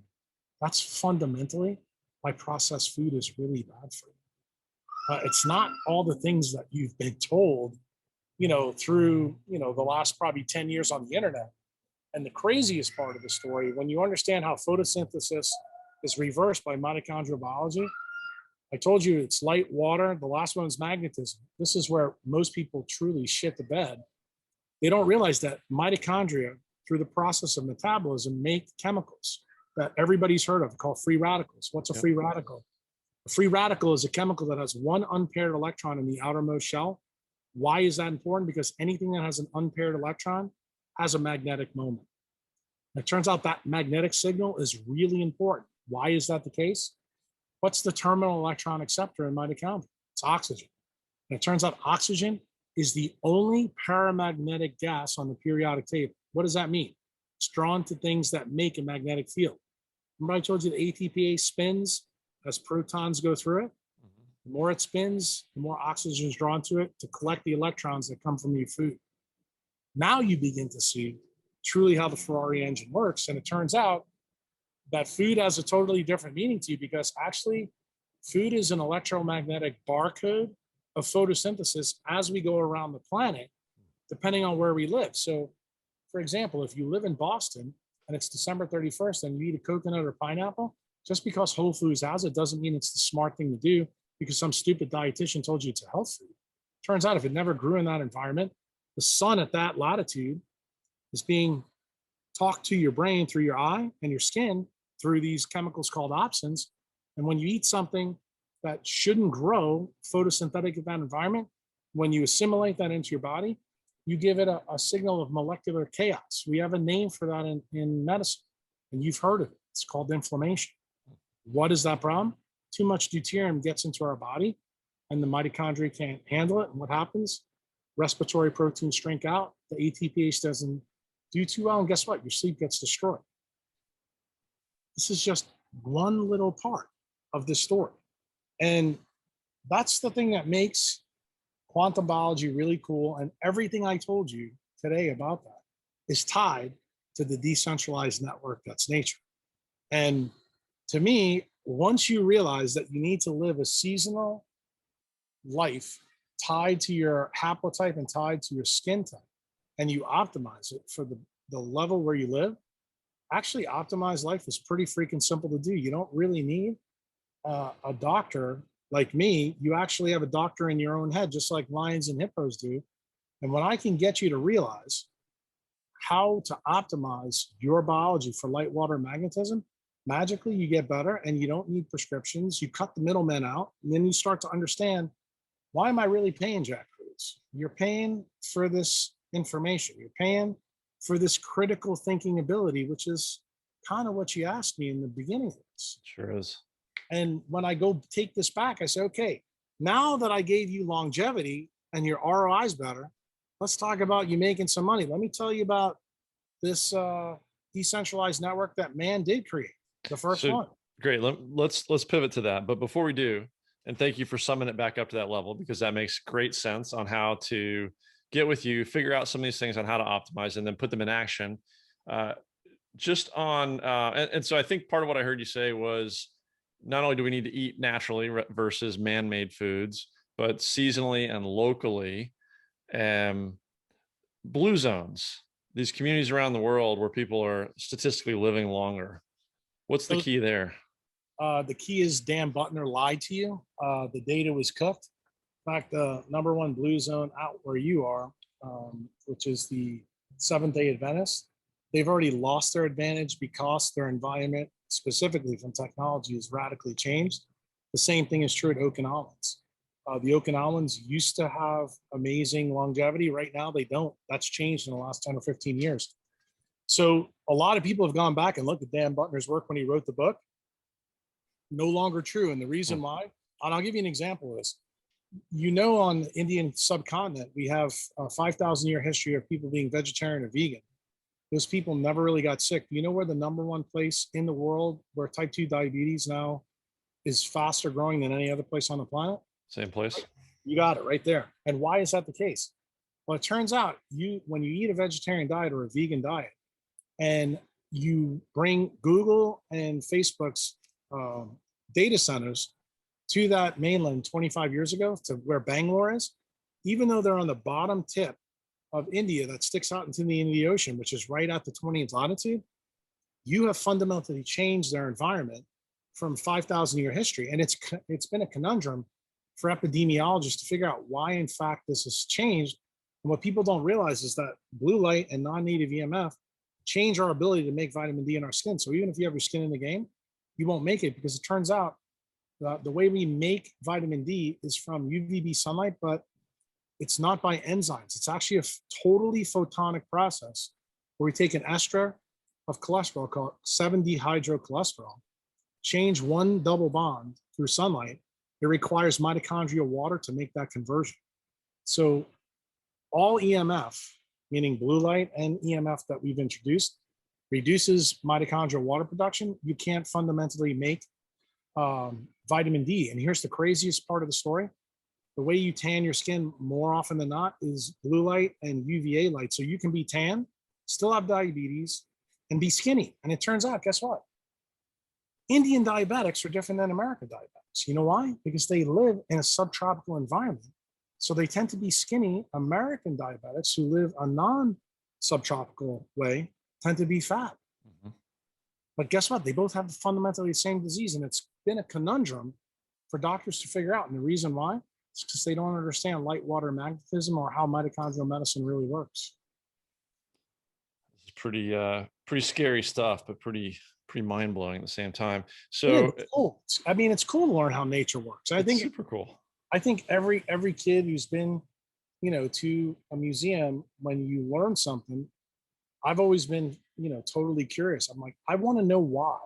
That's fundamentally why processed food is really bad for you. It's not all the things that you've been told, through, the last probably 10 years on the internet. And the craziest part of the story, when you understand how photosynthesis is reversed by mitochondrial biology, I told you it's light, water. The last one is magnetism. This is where most people truly shit the bed. They don't realize that mitochondria, through the process of metabolism, make chemicals that everybody's heard of called free radicals. What's a free radical? A free radical is a chemical that has one unpaired electron in the outermost shell. Why is that important? Because anything that has an unpaired electron has a magnetic moment. And it turns out that magnetic signal is really important. Why is that the case? What's the terminal electron acceptor in mitochondria? It's oxygen. And it turns out oxygen is the only paramagnetic gas on the periodic table. What does that mean? It's drawn to things that make a magnetic field. Remember I told you the ATPase spins as protons go through it? The more it spins, the more oxygen is drawn to it to collect the electrons that come from your food. Now you begin to see truly how the Ferrari engine works. And it turns out that food has a totally different meaning to you because actually food is an electromagnetic barcode of photosynthesis as we go around the planet, depending on where we live. So, for example, if you live in Boston, and it's December 31st and you eat a coconut or pineapple, just because Whole Foods has it doesn't mean it's the smart thing to do because some stupid dietitian told you it's a health food. Turns out if it never grew in that environment, the sun at that latitude is being talked to your brain through your eye and your skin through these chemicals called opsins. And when you eat something that shouldn't grow photosynthetic in that environment, when you assimilate that into your body, you give it a signal of molecular chaos. We have a name for that in medicine, and you've heard of it. It's called inflammation. What is that problem? Too much deuterium gets into our body, and the mitochondria can't handle it. And what happens? Respiratory proteins shrink out. The ATPase doesn't do too well, and guess what? Your sleep gets destroyed. This is just one little part of this story. And that's the thing that makes quantum biology really cool. And everything I told you today about that is tied to the decentralized network that's nature. And to me, once you realize that you need to live a seasonal life tied to your haplotype and tied to your skin type, and you optimize it for the level where you live, actually optimized life is pretty freaking simple to do. You don't really need a doctor like me. You actually have a doctor in your own head, just like lions and hippos do. And when I can get you to realize how to optimize your biology for light, water, magnetism, magically you get better and you don't need prescriptions. You cut the middlemen out, and then you start to understand, why am I really paying Jack Kruse? You're paying for this information. You're paying for this critical thinking ability, which is kind of what you asked me in the beginning of this. Sure is. And when I go take this back, I say, okay, now that I gave you longevity and your ROI is better, let's talk about you making some money. Let me tell you about this decentralized network that man did create, the first one. Great. Let's pivot to that. But before we do, and thank you for summing it back up to that level, because that makes great sense on how to get with you, figure out some of these things on how to optimize and then put them in action. Just on, and so I think part of what I heard you say was, not only do we need to eat naturally versus man-made foods, but seasonally and locally. Blue zones, these communities around the world where people are statistically living longer. What's the key there? The key is Dan Butner lied to you. The data was cooked. In fact, the number one blue zone out where you are, which is the Seventh-day Adventist, they've already lost their advantage because their environment, specifically from technology, has radically changed. The same thing is true at Okinawans. The Okinawans used to have amazing longevity. Right now, they don't. That's changed in the last 10 or 15 years. So a lot of people have gone back and looked at Dan Butner's work when he wrote the book. No longer true. And the reason why, and I'll give you an example of this. You know, on the Indian subcontinent, we have a 5,000-year history of people being vegetarian or vegan. Those people never really got sick. You know where the number one place in the world where type 2 diabetes now is faster growing than any other place on the planet? Same place. You got it right there. And why is that the case? Well, it turns out when you eat a vegetarian diet or a vegan diet, and you bring Google and Facebook's data centers to that mainland 25 years ago, to where Bangalore is, even though they're on the bottom tip of India that sticks out into the Indian Ocean, which is right at the 20th latitude, you have fundamentally changed their environment from 5,000-year history. And it's been a conundrum for epidemiologists to figure out why, in fact, this has changed. And what people don't realize is that blue light and non-native EMF change our ability to make vitamin D in our skin. So even if you have your skin in the game, you won't make it, because it turns out the way we make vitamin D is from UVB sunlight, but it's not by enzymes. It's actually a totally photonic process where we take an ester of cholesterol called 7-dehydrocholesterol, change one double bond through sunlight. It requires mitochondrial water to make that conversion. So all EMF, meaning blue light and EMF that we've introduced, reduces mitochondrial water production. You can't fundamentally make vitamin D. And here's the craziest part of the story. The way you tan your skin more often than not is blue light and UVA light. So you can be tan, still have diabetes, and be skinny. And it turns out, guess what? Indian diabetics are different than American diabetics. You know why? Because they live in a subtropical environment. So they tend to be skinny. American diabetics who live a non-subtropical way tend to be fat. But guess what? They both have fundamentally the same disease. And it's been a conundrum for doctors to figure out. And the reason why is because they don't understand light water magnetism or how mitochondrial medicine really works. It's pretty scary stuff, but pretty mind blowing at the same time. So Yeah, it's cool. I mean, it's cool to learn how nature works. I think super cool. I think every kid who's been, to a museum, when you learn something, I've always been, totally curious. I'm like, I want to know why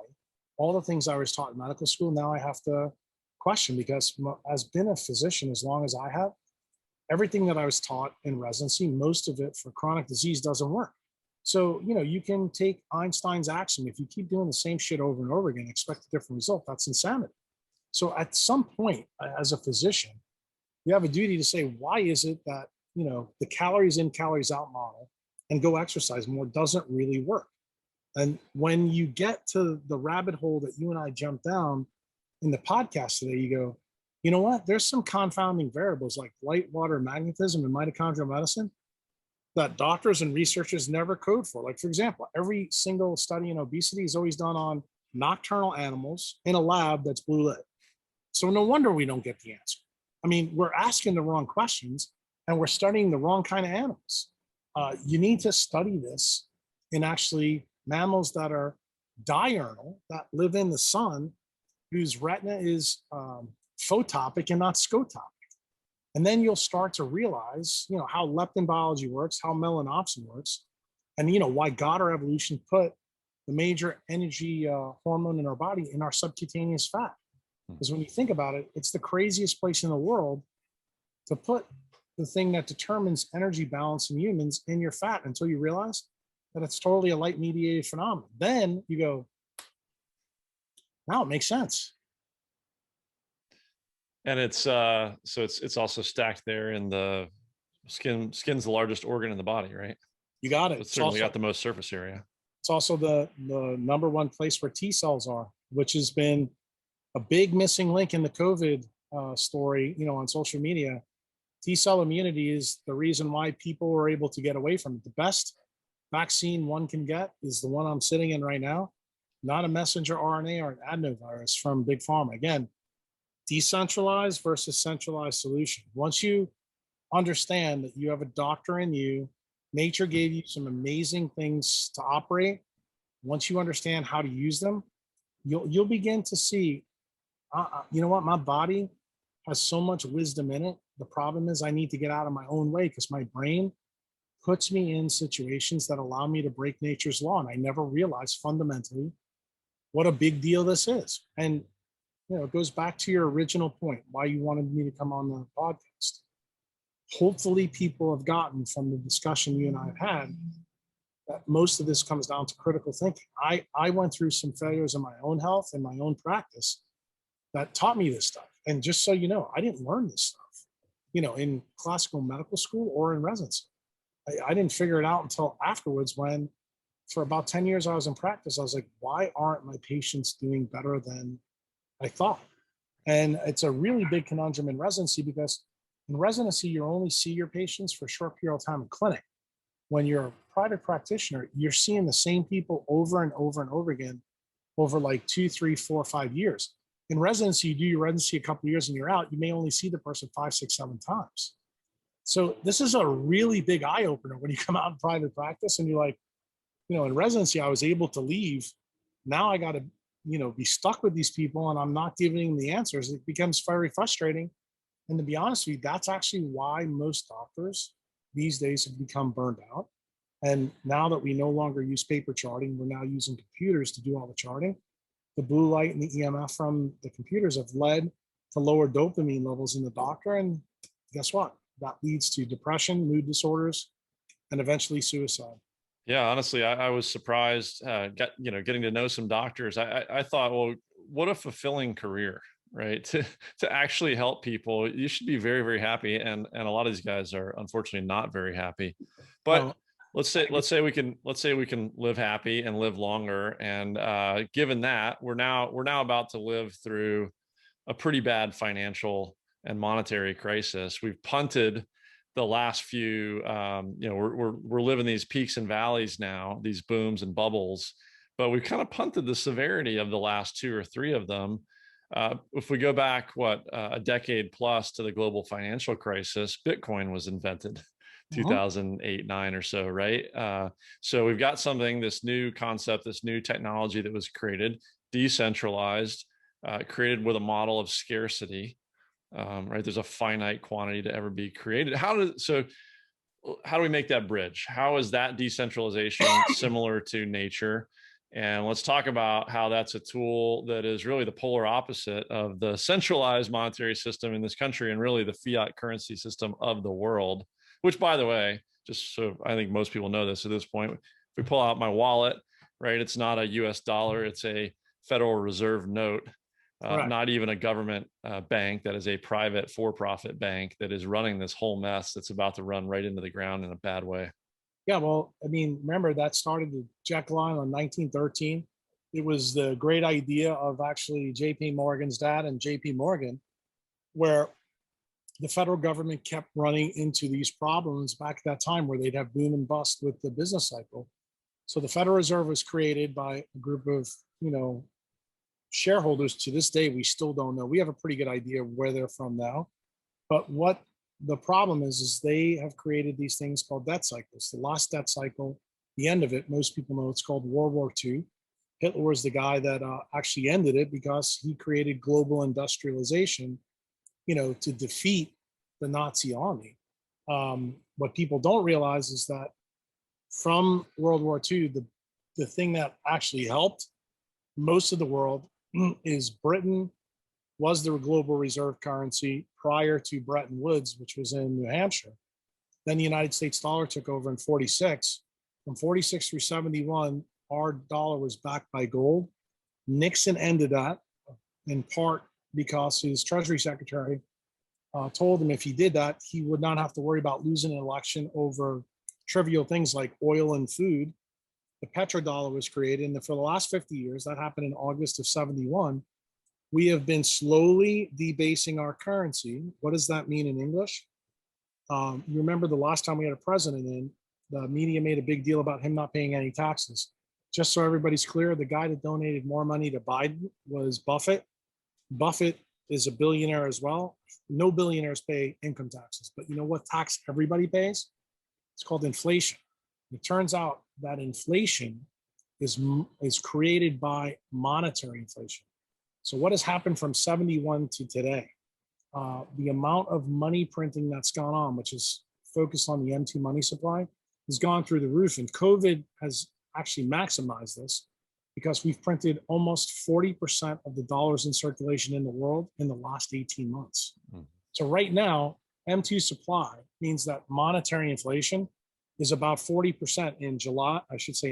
all the things I was taught in medical school, now I have to question, because as been a physician as long as I have, everything that I was taught in residency, most of it for chronic disease doesn't work. So, you can take Einstein's axiom. If you keep doing the same shit over and over again, expect a different result. That's insanity. So at some point, as a physician, you have a duty to say, why is it that, the calories in, calories out model and go exercise more doesn't really work? And when you get to the rabbit hole that you and I jumped down in the podcast today, you go, you know what? There's some confounding variables like light, water, magnetism, and mitochondrial medicine that doctors and researchers never code for. Like, for example, every single study in obesity is always done on nocturnal animals in a lab that's blue lit. So no wonder we don't get the answer. I mean, we're asking the wrong questions and we're studying the wrong kind of animals. You need to study this in actually mammals that are diurnal, that live in the sun, whose retina is photopic and not scotopic. And then you'll start to realize, how leptin biology works, how melanopsin works, and, why God or evolution put the major energy hormone in our body in our subcutaneous fat. Because when you think about it, it's the craziest place in the world to put the thing that determines energy balance in humans in your fat, until you realize that it's totally a light mediated phenomenon. Then you go, now it makes sense. And it's so it's also stacked there in the skin. Skin's the largest organ in the body, right? You got it. So it's certainly got the most surface area. It's also the number one place where T cells are, which has been a big missing link in the COVID story, on social media. T cell immunity is the reason why people were able to get away from it. The best vaccine one can get is the one I'm sitting in right now, not a messenger RNA or an adenovirus from Big Pharma. Again, decentralized versus centralized solution. Once you understand that you have a doctor in you, nature gave you some amazing things to operate. Once you understand how to use them, you'll begin to see, you know what, my body has so much wisdom in it. The problem is I need to get out of my own way, because my brain puts me in situations that allow me to break nature's law. And I never realized fundamentally what a big deal this is. And, it goes back to your original point, why you wanted me to come on the podcast. Hopefully people have gotten from the discussion you and I have had that most of this comes down to critical thinking. I went through some failures in my own health and my own practice that taught me this stuff. And just so you know, I didn't learn this stuff, in classical medical school or in residency. I didn't figure it out until afterwards, when for about 10 years I was in practice. I was like, why aren't my patients doing better than I thought? And it's a really big conundrum in residency, because in residency, you only see your patients for a short period of time in clinic. When you're a private practitioner, you're seeing the same people over and over and over again over like 2, 3, 4, 5 years. In residency, you do your residency a couple of years and you're out. You may only see the person 5, 6, 7 times. So this is a really big eye opener when you come out in private practice and you're like, in residency, I was able to leave. Now I got to, be stuck with these people and I'm not giving them the answers. It becomes very frustrating. And to be honest with you, that's actually why most doctors these days have become burned out. And now that we no longer use paper charting, we're now using computers to do all the charting. The blue light and the EMF from the computers have led to lower dopamine levels in the doctor. And guess what? That leads to depression, mood disorders, and eventually suicide. Yeah, honestly, I was surprised, getting to know some doctors. I thought, well, what a fulfilling career, right? To actually help people, you should be very, very happy. And a lot of these guys are unfortunately not very happy. But let's say we can live happy and live longer. And given that, we're now about to live through a pretty bad financial and monetary crisis. We've punted the last few, we're living these peaks and valleys now, these booms and bubbles, but we've kind of punted the severity of the last two or three of them. If we go back, a decade plus to the global financial crisis, Bitcoin was invented 2008, 9 or so, right? So we've got this new concept, this new technology that was created, decentralized, created with a model of scarcity, right? There's a finite quantity to ever be created. How do we make that bridge? How is that decentralization similar to nature? And let's talk about how that's a tool that is really the polar opposite of the centralized monetary system in this country and really the fiat currency system of the world, which, by the way, just so I think most people know this at this point, if we pull out my wallet, right, it's not a US dollar, it's a Federal Reserve note, not even a government bank. That is a private for-profit bank that is running this whole mess that's about to run right into the ground in a bad way. Yeah, well, I mean, remember that started with Jekyll Island in 1913. It was the great idea of actually J.P. Morgan's dad and J.P. Morgan, where the federal government kept running into these problems back at that time where they'd have boom and bust with the business cycle. So the Federal Reserve was created by a group of, shareholders. To this day, we still don't know. We have a pretty good idea of where they're from now. But what the problem is they have created these things called debt cycles. The last debt cycle, the end of it, most people know it's called World War II. Hitler was the guy that actually ended it because he created global industrialization, to defeat the Nazi army. What people don't realize is that from World War II, the thing that actually helped most of the world is Britain was the global reserve currency prior to Bretton Woods, which was in New Hampshire. Then the United States dollar took over in 46. From 46 through 71, our dollar was backed by gold. Nixon ended that in part because his Treasury Secretary told him if he did that, he would not have to worry about losing an election over trivial things like oil and food. The petrodollar was created, and for the last 50 years, that happened in August of 71, we have been slowly debasing our currency. What does that mean in English? You remember the last time we had a president in, the media made a big deal about him not paying any taxes. Just so everybody's clear, the guy that donated more money to Biden was Buffett. Buffett is a billionaire as well. No billionaires pay income taxes, but you know what tax everybody pays? It's called inflation. It turns out that inflation is created by monetary inflation. So what has happened from 71 to today? The amount of money printing that's gone on, which is focused on the M2 money supply, has gone through the roof. And COVID has actually maximized this because we've printed almost 40% of the dollars in circulation in the world in the last 18 months. So right now, M2 supply means that monetary inflation is about 40% in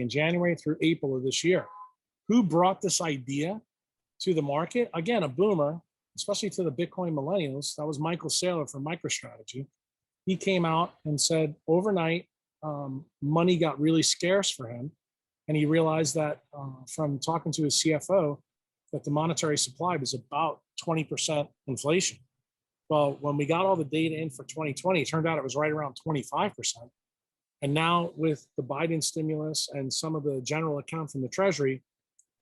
January through April of this year. Who brought this idea to the market? Again, a boomer, especially to the Bitcoin millennials. That was Michael Saylor from MicroStrategy. He came out and said overnight, money got really scarce for him. And he realized that from talking to his CFO, that the monetary supply was about 20% inflation. Well, when we got all the data in for 2020, it turned out it was right around 25%. And now with the Biden stimulus and some of the general account from the Treasury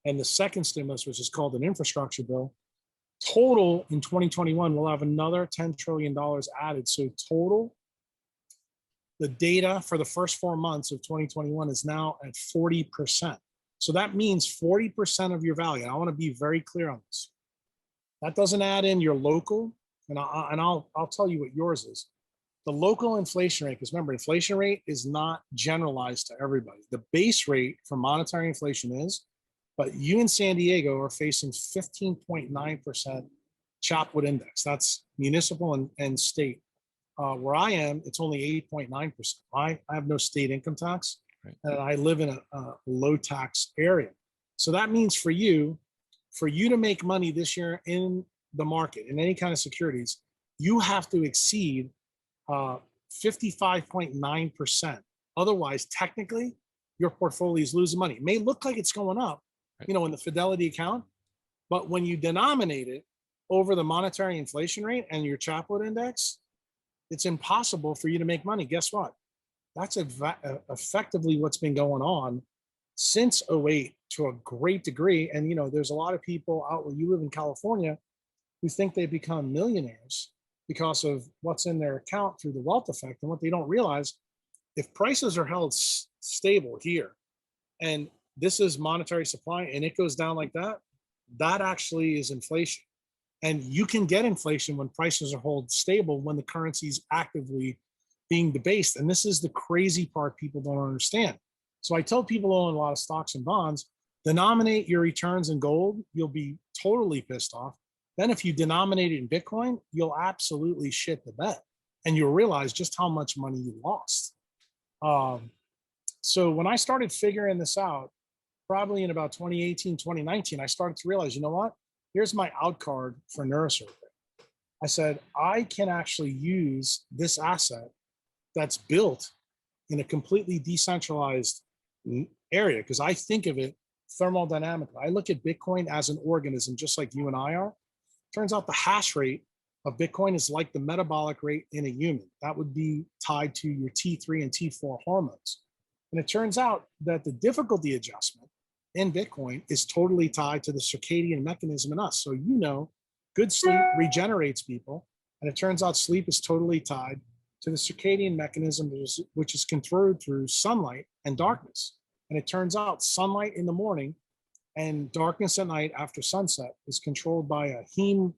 and the second stimulus, which is called an infrastructure bill, total in 2021, we'll have another $10 trillion added. So total, the data for the first 4 months of 2021 is now at 40%. So that means 40% of your value. I want to be very clear on this. That doesn't add in your local, and I'll tell you what yours is. The local inflation rate, because remember, inflation rate is not generalized to everybody. The base rate for monetary inflation is, but you in San Diego are facing 15.9% Chapwood index. That's municipal and state. Where I am, it's only 8.9%. I have no state income tax, right, and I live in a low tax area. So that means for you to make money this year in the market, in any kind of securities, you have to exceed 55.9%. Otherwise, technically, your portfolio is losing money. It may look like it's going up, in the Fidelity account, but when you denominate it over the monetary inflation rate and your Chapwood index, it's impossible for you to make money. Guess what? That's effectively what's been going on since 08 to a great degree. And, there's a lot of people out where you live in California who think they become millionaires because of what's in their account through the wealth effect. And what they don't realize, if prices are held stable here, and this is monetary supply, and it goes down like that, that actually is inflation. And you can get inflation when prices are held stable, when the currency is actively being debased. And this is the crazy part people don't understand. So I tell people who own a lot of stocks and bonds, denominate your returns in gold. You'll be totally pissed off. Then if you denominate it in Bitcoin, you'll absolutely shit the bed. And you'll realize just how much money you lost. So when I started figuring this out, probably in about 2018, 2019, I started to realize, you know what? Here's my out card for neurosurgery. I said, I can actually use this asset that's built in a completely decentralized area, because I think of it thermodynamically. I look at Bitcoin as an organism, just like you and I are. Turns out the hash rate of Bitcoin is like the metabolic rate in a human. That would be tied to your T3 and T4 hormones. And it turns out that the difficulty adjustment in Bitcoin is totally tied to the circadian mechanism in us. So, good sleep regenerates people. And it turns out sleep is totally tied to the circadian mechanism, which is controlled through sunlight and darkness. And it turns out sunlight in the morning and darkness at night after sunset is controlled by a heme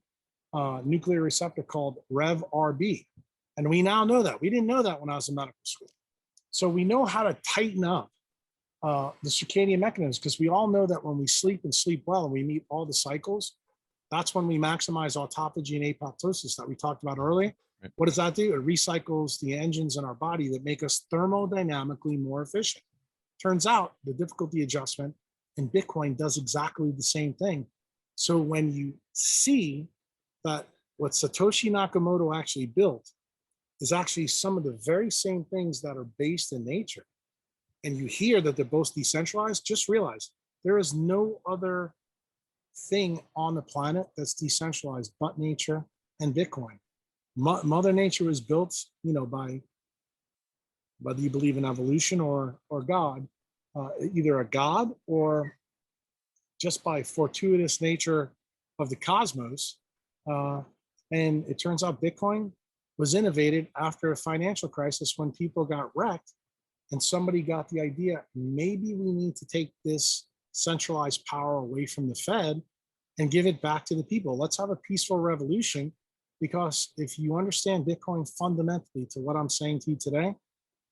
nuclear receptor called REV-RB. And we now know that. We didn't know that when I was in medical school. So we know how to tighten up the circadian mechanisms, because we all know that when we sleep and sleep well and we meet all the cycles, that's when we maximize autophagy and apoptosis that we talked about earlier. Right. What does that do? It recycles the engines in our body that make us thermodynamically more efficient. Turns out the difficulty adjustment in Bitcoin does exactly the same thing. So when you see that what Satoshi Nakamoto actually built is actually some of the very same things that are based in nature, and you hear that they're both decentralized, just realize there is no other thing on the planet that's decentralized but nature and Bitcoin. Mother Nature was built, by whether you believe in evolution or God, either a God or just by fortuitous nature of the cosmos. And it turns out Bitcoin was innovated after a financial crisis when people got wrecked, and somebody got the idea, maybe we need to take this centralized power away from the Fed and give it back to the people. Let's have a peaceful revolution, because if you understand Bitcoin fundamentally to what I'm saying to you today,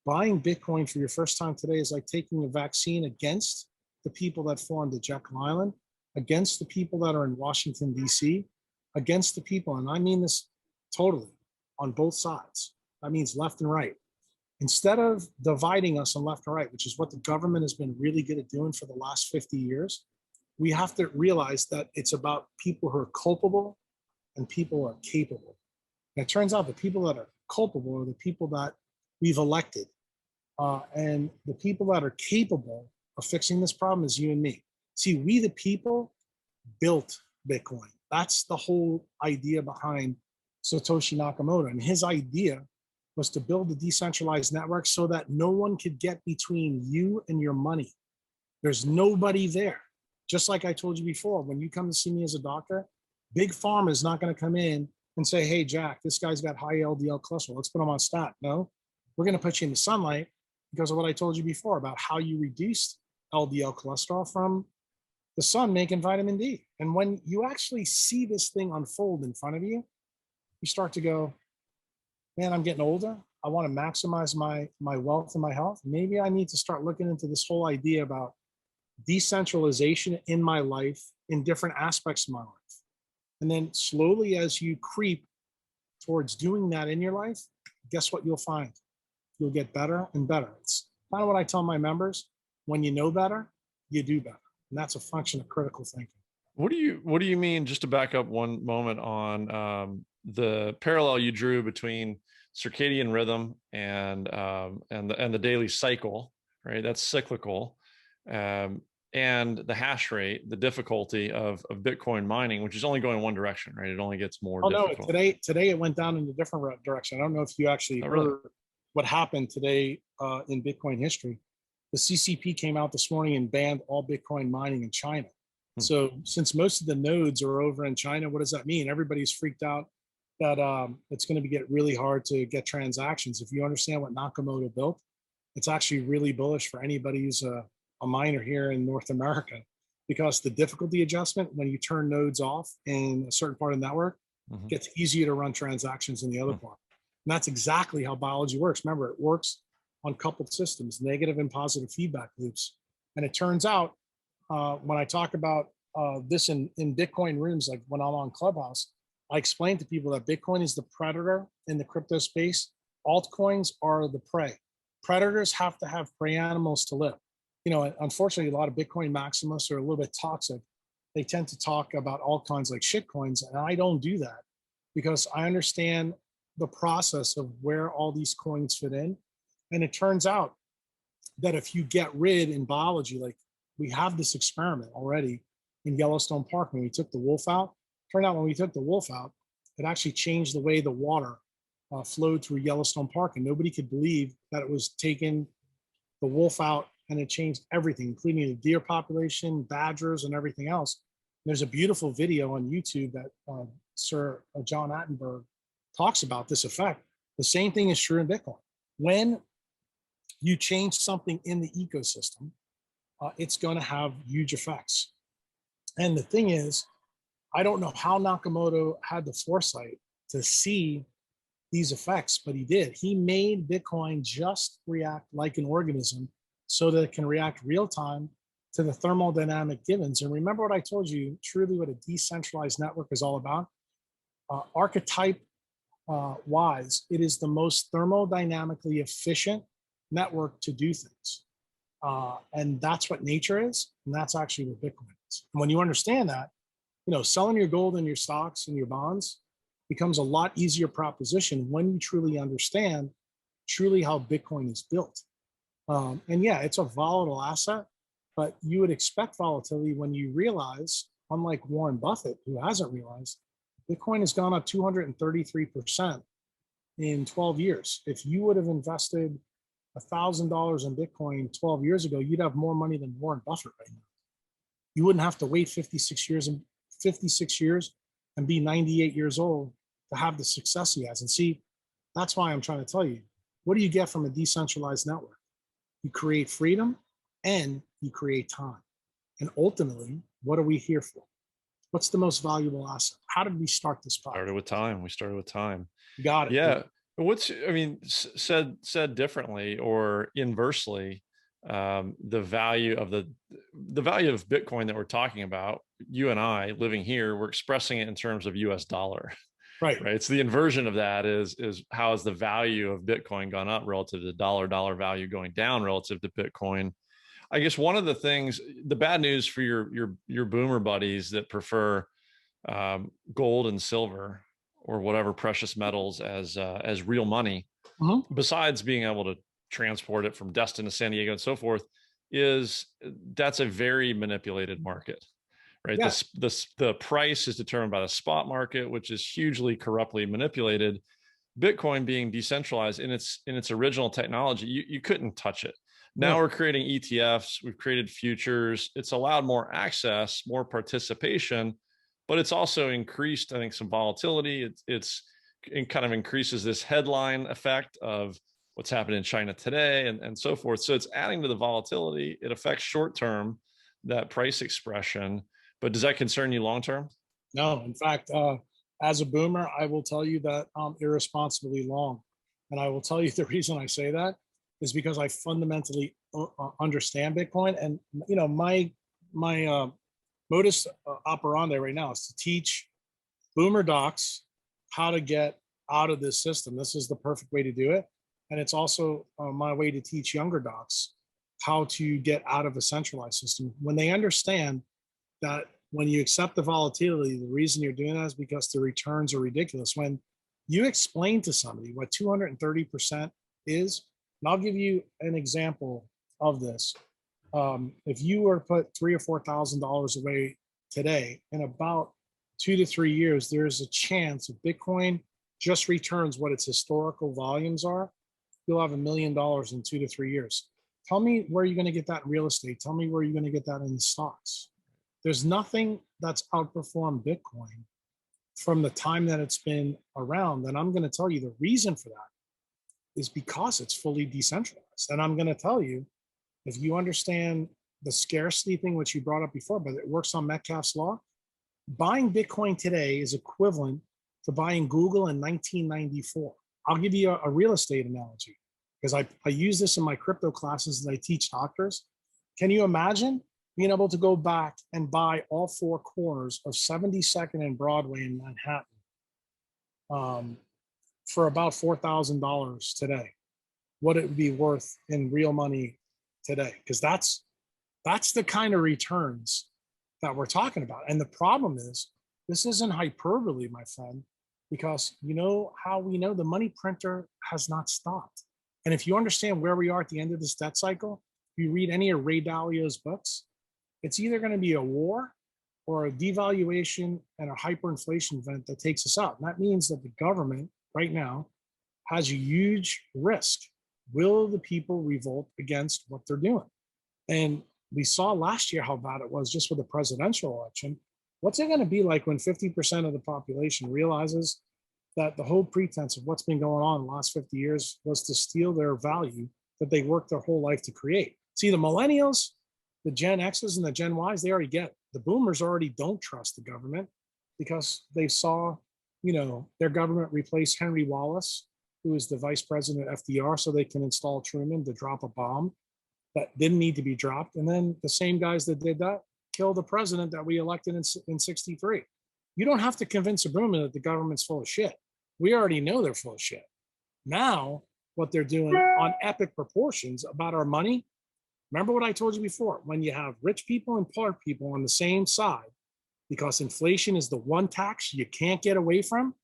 buying Bitcoin for your first time today is like taking a vaccine against the people that formed the Jekyll Island, against the people that are in Washington, D.C., against the people, and I mean this totally, on both sides. That means left and right. Instead of dividing us on left and right, which is what the government has been really good at doing for the last 50 years, we have to realize that it's about people who are culpable and people who are capable. And it turns out the people that are culpable are the people that we've elected. And the people that are capable of fixing this problem is you and me. See, we the people built Bitcoin. That's the whole idea behind Satoshi Nakamoto. And his idea was to build a decentralized network so that no one could get between you and your money. There's nobody there. Just like I told you before, when you come to see me as a doctor, Big Pharma is not going to come in and say, hey, Jack, this guy's got high LDL cholesterol. Let's put him on stat. No, we're going to put you in the sunlight because of what I told you before about how you reduced LDL cholesterol from the sun making vitamin D. And when you actually see this thing unfold in front of you, you start to go, man, I'm getting older. I want to maximize my wealth and my health. Maybe I need to start looking into this whole idea about decentralization in my life, in different aspects of my life. And then slowly, as you creep towards doing that in your life, guess what you'll find? You'll get better and better. It's kind of what I tell my members. When you know better, you do better. And that's a function of critical thinking. What do you mean, just to back up one moment on the parallel you drew between circadian rhythm and the daily cycle, right? That's cyclical. And the hash rate, the difficulty of Bitcoin mining, which is only going one direction, right? It only gets more difficult. No, today it went down in a different direction. I don't know if you actually heard what happened today in Bitcoin history. the CCP came out this morning and banned all Bitcoin mining in China. So since most of the nodes are over in China, what does that mean? Everybody's freaked out that it's going to get really hard to get transactions. If you understand what Nakamoto built, it's actually really bullish for anybody who's a miner here in North America, because the difficulty adjustment, when you turn nodes off in a certain part of the network, it gets easier to run transactions in the other part. And that's exactly how biology works. Remember, it works on coupled systems, negative and positive feedback loops. And it turns out, when I talk about this in Bitcoin rooms, like when I'm on Clubhouse, I explain to people that Bitcoin is the predator in the crypto space. Altcoins are the prey. Predators have to have prey animals to live. You know, unfortunately, a lot of Bitcoin maximalists are a little bit toxic. They tend to talk about altcoins like shitcoins, and I don't do that because I understand the process of where all these coins fit in. And it turns out that if you get rid in biology, like we have this experiment already in Yellowstone Park when we took the wolf out. Turned out when we took the wolf out, it actually changed the way the water flowed through Yellowstone Park, and nobody could believe that it was taking the wolf out, and it changed everything, including the deer population, badgers, and everything else. There's a beautiful video on YouTube that Sir John Attenberg talks about this effect. The same thing is true in Bitcoin. When you change something in the ecosystem, it's going to have huge effects. And the thing is, I don't know how Nakamoto had the foresight to see these effects, but he did. He made Bitcoin just react like an organism so that it can react real time to the thermodynamic givens. And remember what I told you, truly what a decentralized network is all about? Archetype wise, it is the most thermodynamically efficient network to do things. And that's what nature is. And that's actually what Bitcoin is. And when you understand that, you know, selling your gold and your stocks and your bonds becomes a lot easier proposition when you truly understand truly how Bitcoin is built. And yeah, it's a volatile asset, but you would expect volatility when you realize, unlike Warren Buffett, who hasn't realized, Bitcoin has gone up 233% in 12 years. If you would have invested $1,000 in Bitcoin 12 years ago, you'd have more money than Warren Buffett right now. You wouldn't have to wait 56 years and be 98 years old to have the success he has. And see, that's why I'm trying to tell you, what do you get from a decentralized network? You create freedom and you create time. And ultimately, what are we here for? What's the most valuable asset? How did we start this project? We started with time. You got it. Yeah. Said differently or inversely, the value of Bitcoin that we're talking about, you and I living here, we're expressing it in terms of US dollar. Right. Right. So the inversion of that is how has the value of Bitcoin gone up relative to the dollar value going down relative to Bitcoin? I guess one of the things, the bad news for your boomer buddies that prefer gold and silver or whatever precious metals as real money, besides being able to transport it from Destin to San Diego and so forth, is that's a very manipulated market. Right. Yeah. The price is determined by the spot market, which is hugely corruptly manipulated. Bitcoin being decentralized in its original technology, you couldn't touch it. Now we're creating ETFs, we've created futures. It's allowed more access, more participation, but it's also increased, I think, some volatility. It kind of increases this headline effect of what's happening in China today and so forth. So it's adding to the volatility. It affects short-term, that price expression. But does that concern you long-term? No, in fact, as a boomer, I will tell you that I'm irresponsibly long. And I will tell you the reason I say that is because I fundamentally understand Bitcoin. And, you know, my modus operandi right now is to teach boomer docs how to get out of this system. This is the perfect way to do it. And it's also my way to teach younger docs how to get out of a centralized system. When they understand that when you accept the volatility, the reason you're doing that is because the returns are ridiculous. When you explain to somebody what 230% is, and I'll give you an example of this. If you were to put $3,000 or $4,000 away today, in about 2 to 3 years, there is a chance if Bitcoin just returns what its historical volumes are, you'll have $1 million in 2 to 3 years. Tell me where you're going to get that in real estate. Tell me where you're going to get that in the stocks. There's nothing that's outperformed Bitcoin from the time that it's been around. And I'm going to tell you the reason for that is because it's fully decentralized. And I'm going to tell you, if you understand the scarcity thing, which you brought up before, but it works on Metcalfe's law, buying Bitcoin today is equivalent to buying Google in 1994. I'll give you a real estate analogy because I use this in my crypto classes that I teach doctors. Can you imagine being able to go back and buy all four corners of 72nd and Broadway in Manhattan for about $4,000 today? What it would be worth in real money today? Because that's the kind of returns that we're talking about. And the problem is, this isn't hyperbole, my friend, because you know how we know the money printer has not stopped. And if you understand where we are at the end of this debt cycle, if you read any of Ray Dalio's books, it's either going to be a war or a devaluation and a hyperinflation event that takes us out. And that means that the government right now has a huge risk. Will the people revolt against what they're doing? And we saw last year how bad it was just with the presidential election. What's it going to be like when 50% of the population realizes that the whole pretense of what's been going on in the last 50 years was to steal their value that they worked their whole life to create? See, the millennials, the Gen X's and the Gen Y's, they already get it. The boomers already don't trust the government because they saw, their government replace Henry Wallace, who is the vice president of FDR, so they can install Truman to drop a bomb that didn't need to be dropped. And then the same guys that did that kill the president that we elected in 63. You don't have to convince a boomer that the government's full of shit. We already know they're full of shit. Now, what they're doing on epic proportions about our money, remember what I told you before, when you have rich people and poor people on the same side, because inflation is the one tax you can't get away from,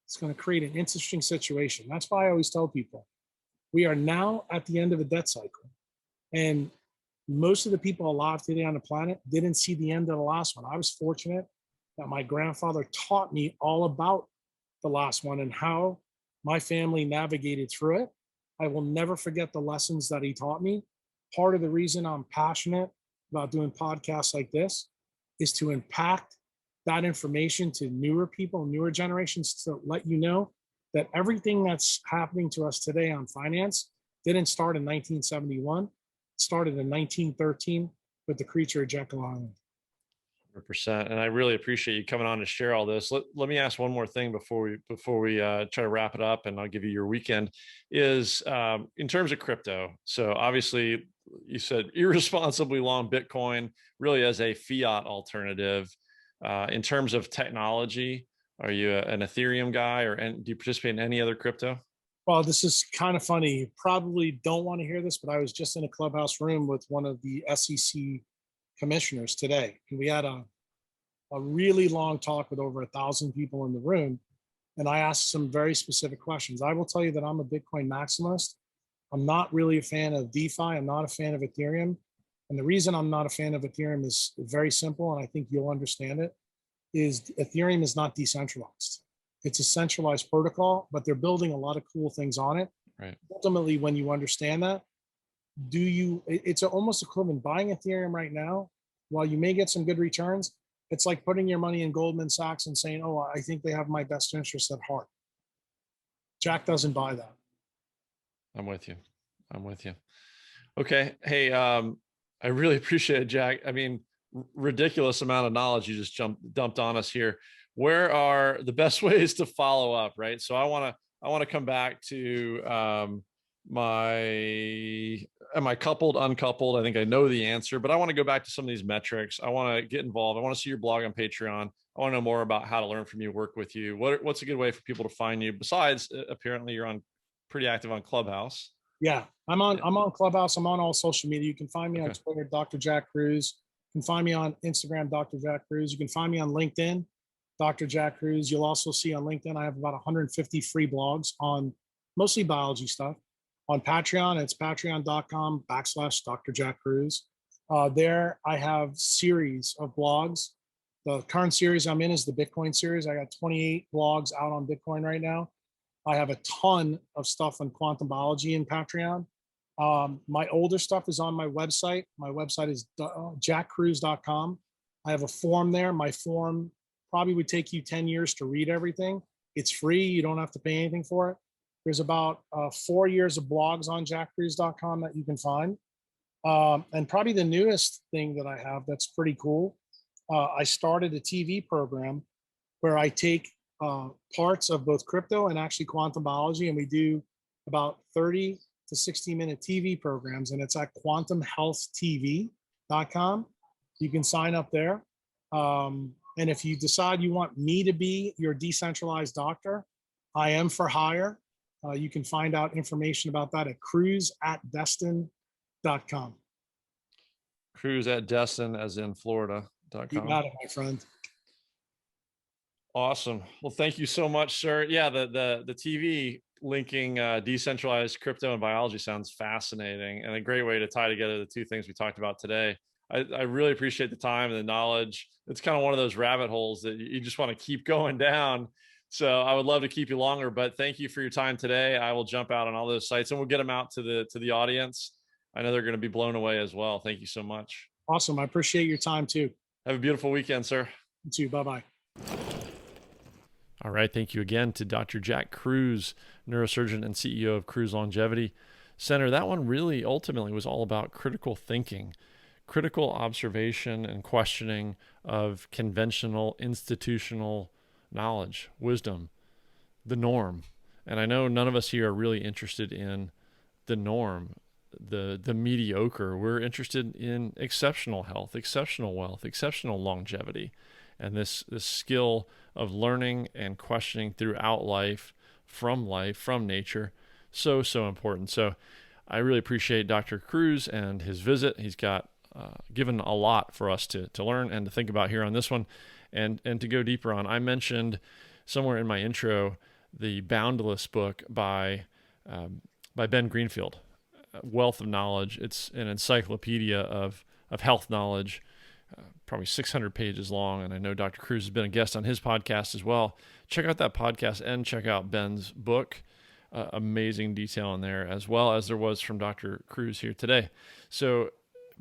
it's going to create an interesting situation. That's why I always tell people, we are now at the end of a debt cycle. And most of the people alive today on the planet didn't see the end of the last one. I was fortunate that my grandfather taught me all about the last one and how my family navigated through it. I will never forget the lessons that he taught me. Part of the reason I'm passionate about doing podcasts like this is to impact that information to newer people, newer generations, to let you know that everything that's happening to us today on finance didn't start in 1971. It started in 1913 with the creature of Jekyll Island. 100%. And I really appreciate you coming on to share all this. Let me ask one more thing before we try to wrap it up, and I'll give you your weekend. Is in terms of crypto. So obviously, you said irresponsibly long Bitcoin, really as a fiat alternative. In terms of technology, are you an Ethereum guy, or do you participate in any other crypto? Well, this is kind of funny. You probably don't want to hear this, but I was just in a clubhouse room with one of the SEC commissioners today. And we had a really long talk with over 1,000 people in the room. And I asked some very specific questions. I will tell you that I'm a Bitcoin maximalist. I'm not really a fan of DeFi. I'm not a fan of Ethereum. And the reason I'm not a fan of Ethereum is very simple, and I think you'll understand it, is Ethereum is not decentralized. It's a centralized protocol, but they're building a lot of cool things on it. Right. Ultimately, when you understand that, it's almost equivalent buying Ethereum right now, while you may get some good returns, it's like putting your money in Goldman Sachs and saying, oh, I think they have my best interests at heart. Jack doesn't buy that. I'm with you. Okay. Hey, I really appreciate it, Jack. I mean, ridiculous amount of knowledge you just dumped on us here. Where are the best ways to follow up? Right. So I want to come back to, am I coupled, uncoupled? I think I know the answer, but I want to go back to some of these metrics. I want to get involved. I want to see your blog on Patreon. I want to know more about how to learn from you, work with you. What's a good way for people to find you? Besides, apparently you're pretty active on Clubhouse. Yeah, I'm on Clubhouse. I'm on all social media. You can find me on Twitter, Dr. Jack Kruse. You can find me on Instagram, Dr. Jack Kruse. You can find me on LinkedIn, Dr. Jack Kruse. You'll also see on LinkedIn, I have about 150 free blogs on mostly biology stuff. On Patreon, it's patreon.com/Dr. Jack Kruse. There I have series of blogs. The current series I'm in is the Bitcoin series. I got 28 blogs out on Bitcoin right now. I have a ton of stuff on quantum biology in Patreon. My older stuff is on my website. My website is jackkruse.com. I have a form there. My form probably would take you 10 years to read everything. It's free. You don't have to pay anything for it. There's about 4 years of blogs on jackkruse.com that you can find. And probably the newest thing that I have that's pretty cool, I started a TV program where I take parts of both crypto and actually quantum biology, and we do about 30 to 60-minute TV programs, and it's at quantumhealthtv.com. You can sign up there. And if you decide you want me to be your decentralized doctor, I am for hire. You can find out information about that at kruse@destin.com. Kruse at Destin, as in Florida.com. You got it, my friend. Awesome. Well, thank you so much, sir. Yeah, the TV linking decentralized crypto and biology sounds fascinating, and a great way to tie together the two things we talked about today. I really appreciate the time and the knowledge. It's kind of one of those rabbit holes that you just want to keep going down. So I would love to keep you longer, but thank you for your time today. I will jump out on all those sites and we'll get them out to the audience. I know they're going to be blown away as well. Thank you so much. Awesome. I appreciate your time too. Have a beautiful weekend, sir. You too. Bye-bye. All right. Thank you again to Dr. Jack Kruse, neurosurgeon and CEO of Kruse Longevity Center. That one really ultimately was all about critical thinking, critical observation and questioning of conventional institutional knowledge, wisdom, the norm. And I know none of us here are really interested in the norm, the mediocre. We're interested in exceptional health, exceptional wealth, exceptional longevity, and this skill of learning and questioning throughout life, from nature, so important. So I really appreciate Dr. Kruse and his visit. He's got given a lot for us to learn and to think about here on this one, and to go deeper on. I mentioned somewhere in my intro the Boundless book by Ben Greenfield, Wealth of Knowledge. It's an encyclopedia of health knowledge, probably 600 pages long, and I know Dr. Kruse has been a guest on his podcast as well. Check out that podcast and check out Ben's book. Amazing detail in there, as well as there was from Dr. Kruse here today. So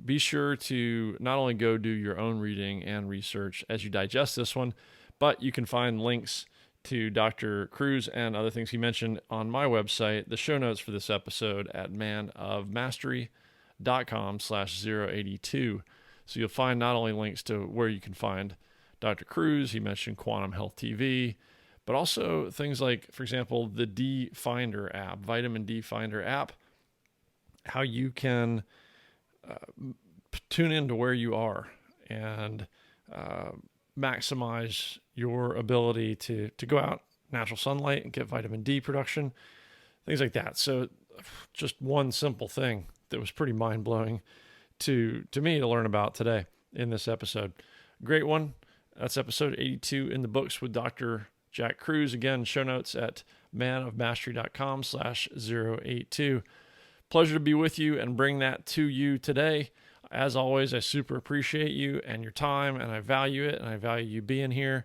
be sure to not only go do your own reading and research as you digest this one, but you can find links to Dr. Kruse and other things he mentioned on my website, the show notes for this episode at manofmastery.com/082. So you'll find not only links to where you can find Dr. Kruse, he mentioned Quantum Health TV, but also things like, for example, the D Finder app, Vitamin D Finder app, how you can tune into where you are and maximize your ability to go out, natural sunlight, and get vitamin D production, things like that. So just one simple thing that was pretty mind-blowing to me to learn about today in this episode. Great one. That's episode 82 in the books with Dr. Jack Kruse. Again, show notes at manofmastery.com/082. Pleasure to be with you and bring that to you today. As always, I super appreciate you and your time, and I value it, and I value you being here.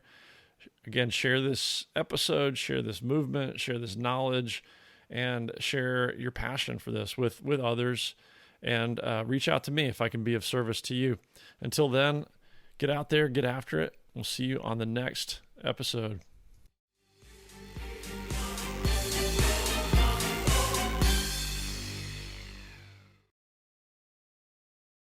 Again, share this episode, share this movement, share this knowledge, and share your passion for this with others, and reach out to me if I can be of service to you. Until then, get out there, get after it. We'll see you on the next episode.